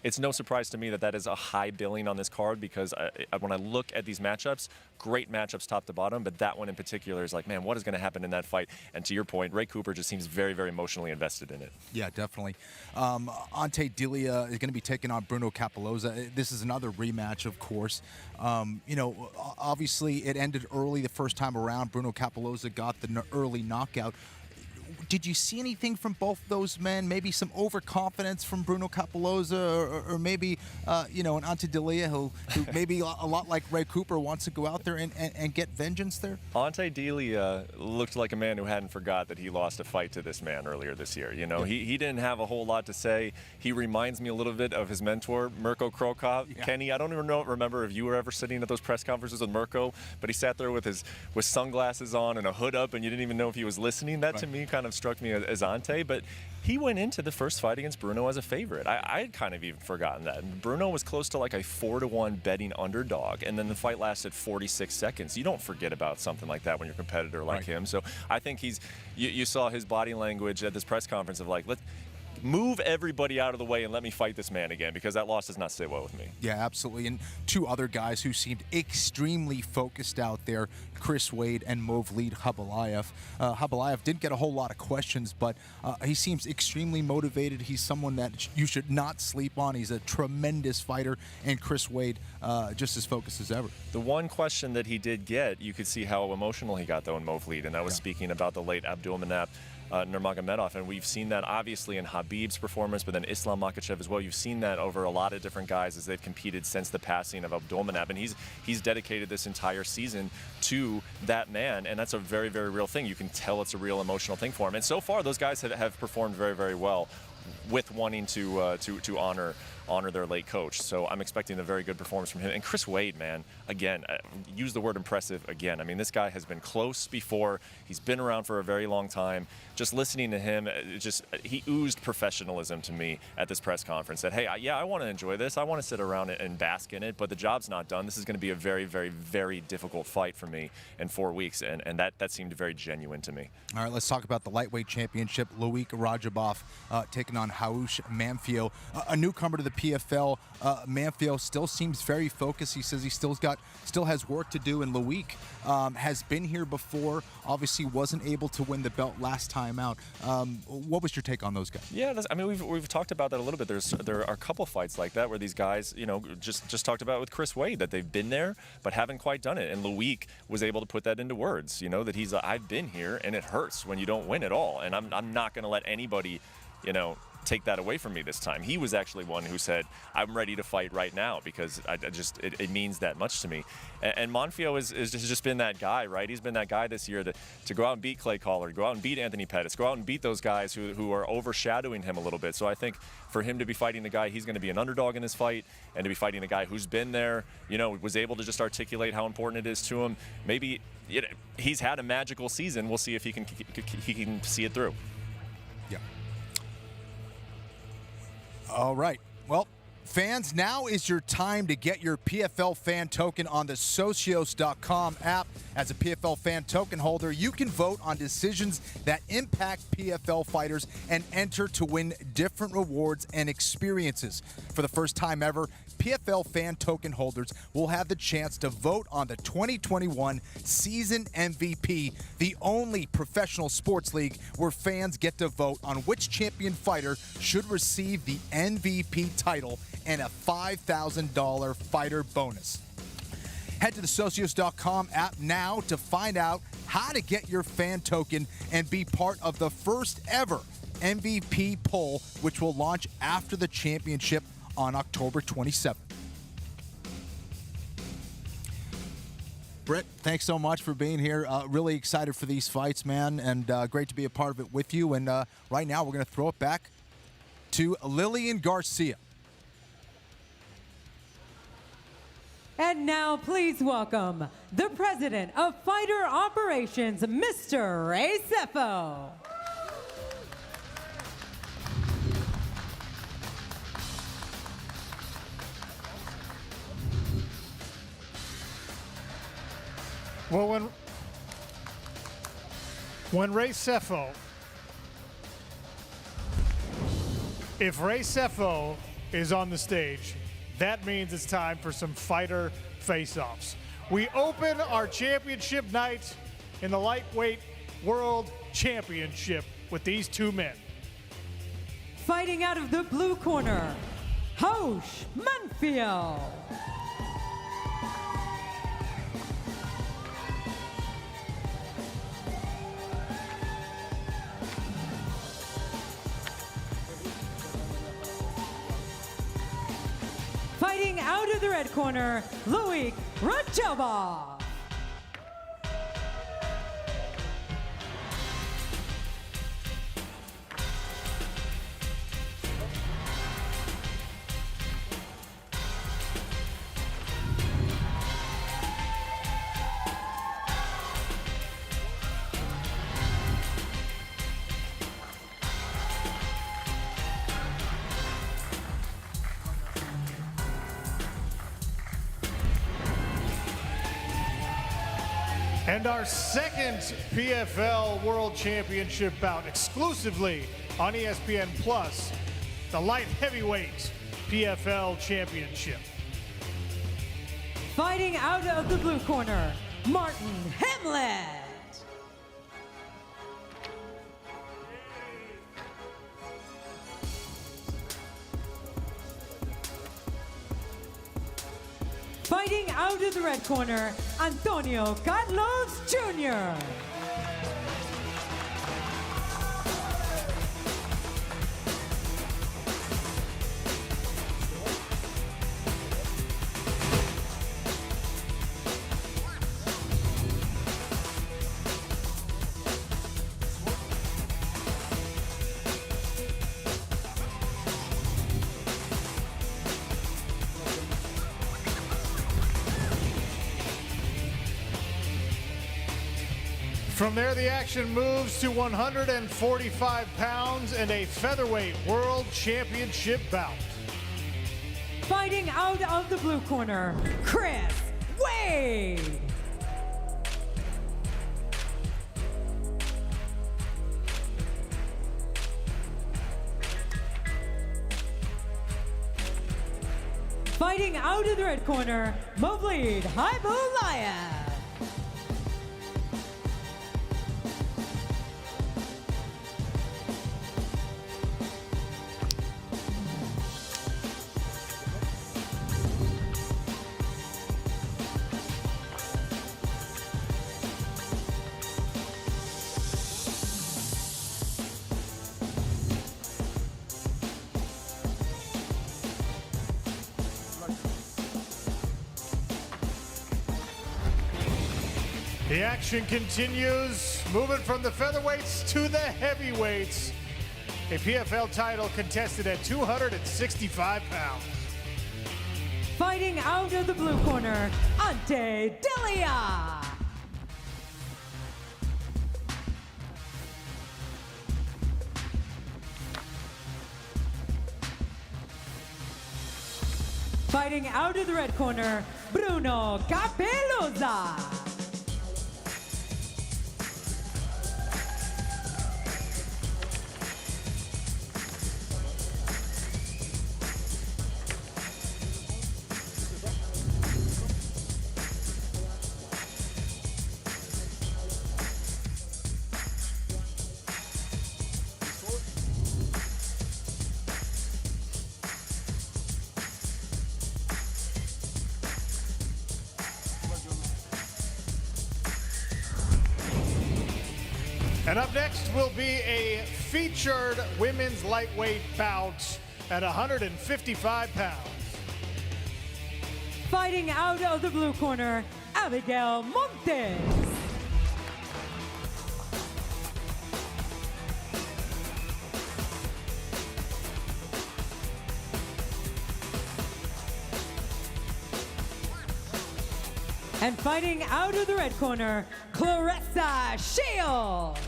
S12: it's no surprise to me that is a high billing on this card because when I look at these matchups, great matchups top to bottom, but that one in particular is like, man, what is going to happen in that fight? And to your point, Ray Cooper just seems very, very emotionally invested in it.
S3: Yeah, definitely. Ante Delija is going to be taking on Bruno Cappelozza. This is another rematch, of course. Obviously, it ended early the first time around. Bruno Cappelozza got the early knockout. Did you see anything from both those men? Maybe some overconfidence from Bruno Cappelozza, or maybe, an Ante Delija who maybe a lot like Ray Cooper wants to go out there and get vengeance there?
S12: Ante Delija looked like a man who hadn't forgot that he lost a fight to this man earlier this year. He didn't have a whole lot to say. He reminds me a little bit of his mentor, Mirko Krokop. Yeah. Kenny, I don't even remember if you were ever sitting at those press conferences with Mirko, but he sat there with sunglasses on and a hood up, and you didn't even know if he was listening. That, to me, kind of struck me as Ante, but he went into the first fight against Bruno as a favorite. I had kind of even forgotten that. And Bruno was close to like a 4-1 betting underdog, and then the fight lasted 46 seconds. You don't forget about something like that when you're a competitor like him. So I think you saw his body language at this press conference of like, let's move everybody out of the way and let me fight this man again, because that loss does not sit well with me.
S3: Yeah, absolutely. And two other guys who seemed extremely focused out there, Chris Wade and Movlid Khaybulaev. Khaybulaev didn't get a whole lot of questions, but he seems extremely motivated. He's someone that you should not sleep on. He's a tremendous fighter, and Chris Wade just as focused as ever.
S12: The one question that he did get, you could see how emotional he got, though, in Movlid, and I was speaking about the late Abdulmanap Nurmagomedov, and we've seen that obviously in Khabib's performance, but then Islam Makhachev as well. You've seen that over a lot of different guys as they've competed since the passing of Abdulmanap, and he's dedicated this entire season to that man, and that's a very, very real thing. You can tell it's a real emotional thing for him, and so far those guys have performed very, very well with wanting to honor their late coach. So I'm expecting a very good performance from him. And Chris Wade, man, again, use the word impressive again. I mean, this guy has been close before. He's been around for a very long time. Just listening to him, he oozed professionalism to me at this press conference. That, hey, I want to enjoy this. I want to sit around and bask in it, but the job's not done. This is going to be a very, very, very difficult fight for me in 4 weeks, and that seemed very genuine to me.
S3: All right, let's talk about the lightweight championship. Loik Radzhabov taking on Raush Manfio, a newcomer to the PFL. Manfio still seems very focused. He says he still has work to do, and Loik has been here before. Obviously, wasn't able to win the belt last time out. What was your take on those guys?
S12: Yeah, I mean, we've talked about that a little bit. There are a couple fights like that where these guys, just talked about with Chris Wade, that they've been there but haven't quite done it. And Loik was able to put that into words. That he's I've been here, and it hurts when you don't win at all. And I'm not going to let anybody, take that away from me this time. He was actually one who said, I'm ready to fight right now because it means that much to me. And Manfio has just been that guy, right? He's been that guy this year to go out and beat Clay Collard, go out and beat Anthony Pettis, go out and beat those guys who are overshadowing him a little bit. So I think for him to be fighting the guy, he's going to be an underdog in this fight, and to be fighting a guy who's been there, was able to just articulate how important it is to him. Maybe he's had a magical season. We'll see if he can see it through.
S3: Yeah. All right. Well, fans, now is your time to get your PFL fan token on the Socios.com app. As a PFL fan token holder, you can vote on decisions that impact PFL fighters and enter to win different rewards and experiences. For the first time ever, PFL fan token holders will have the chance to vote on the 2021 season MVP, the only professional sports league where fans get to vote on which champion fighter should receive the MVP title and a $5,000 fighter bonus. Head to the Socios.com app now to find out how to get your fan token and be part of the first ever MVP poll, which will launch after the championship on October 27th. Britt, thanks so much for being here. Really excited for these fights, man, and great to be a part of it with you. And right now, we're going to throw it back to Lillian Garcia.
S1: And now, please welcome the president of Fighter Operations, Mr. Ray Sefo.
S17: Well, when Ray Sefo, if Ray Sefo is on the stage, that means it's time for some fighter face-offs. We open our championship night in the lightweight world championship with these two men.
S1: Fighting out of the blue corner, Raush Manfio. Fighting out of the red corner, Loik Radzhabov.
S17: And our second PFL World Championship bout exclusively on ESPN Plus, the light heavyweight PFL Championship.
S1: Fighting out of the blue corner, Marthin Hamlet. Fighting out of the red corner, Antonio Carlos Jr.
S17: From there, the action moves to 145 pounds and a featherweight world championship bout.
S1: Fighting out of the blue corner, Chris Wade. Fighting out of the red corner, Movlid Khaybulaev.
S17: The action continues, moving from the featherweights to the heavyweights. A PFL title contested at 265 pounds.
S1: Fighting out of the blue corner, Ante Delija. Fighting out of the red corner, Bruno Cappelozza.
S17: And up next will be a featured women's lightweight bout at 155 pounds.
S1: Fighting out of the blue corner, Abigail Montes. And fighting out of the red corner, Claressa Shields.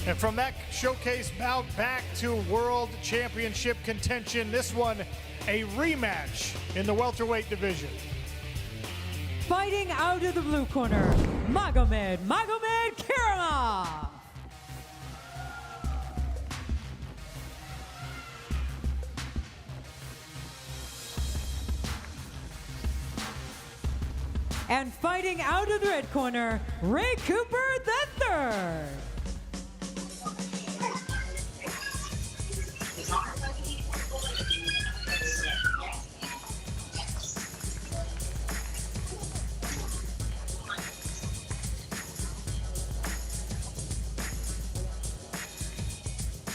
S17: And from that showcase bout back to World Championship contention, this one a rematch in the welterweight division.
S1: Fighting out of the blue corner, Magomedkerimov. And fighting out of the red corner, Ray Cooper III.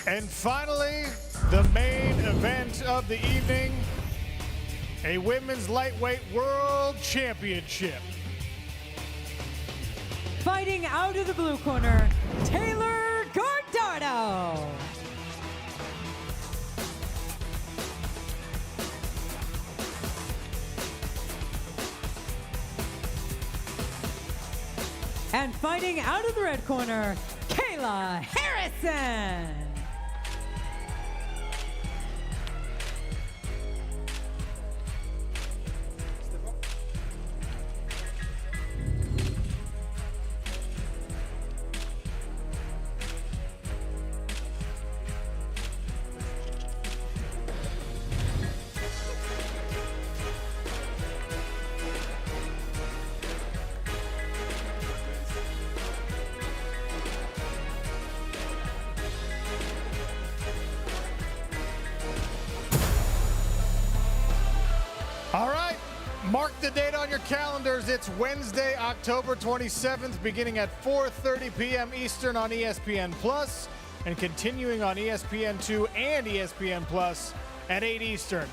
S17: And finally, the main event of the evening, a women's lightweight world championship.
S1: Fighting out of the blue corner, Taylor Guardado. And fighting out of the red corner, Kayla Harrison.
S17: All right, mark the date on your calendars. It's Wednesday, October 27th, beginning at 4:30 p.m. Eastern on ESPN Plus, and continuing on ESPN2 and ESPN Plus at 8 Eastern.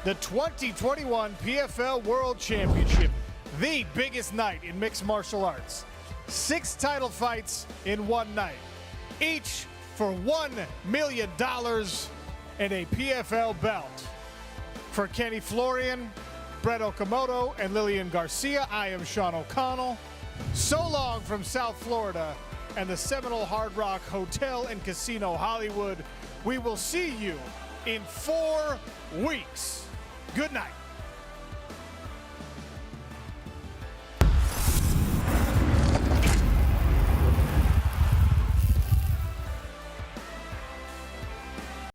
S17: The 2021 PFL World Championship, the biggest night in mixed martial arts. 6 title fights in one night, each for $1 million and a PFL belt. For Kenny Florian, Brett Okamoto, and Lillian Garcia, I am Sean O'Connell. So long from South Florida and the Seminole Hard Rock Hotel and Casino Hollywood. We will see you in 4 weeks. Good night.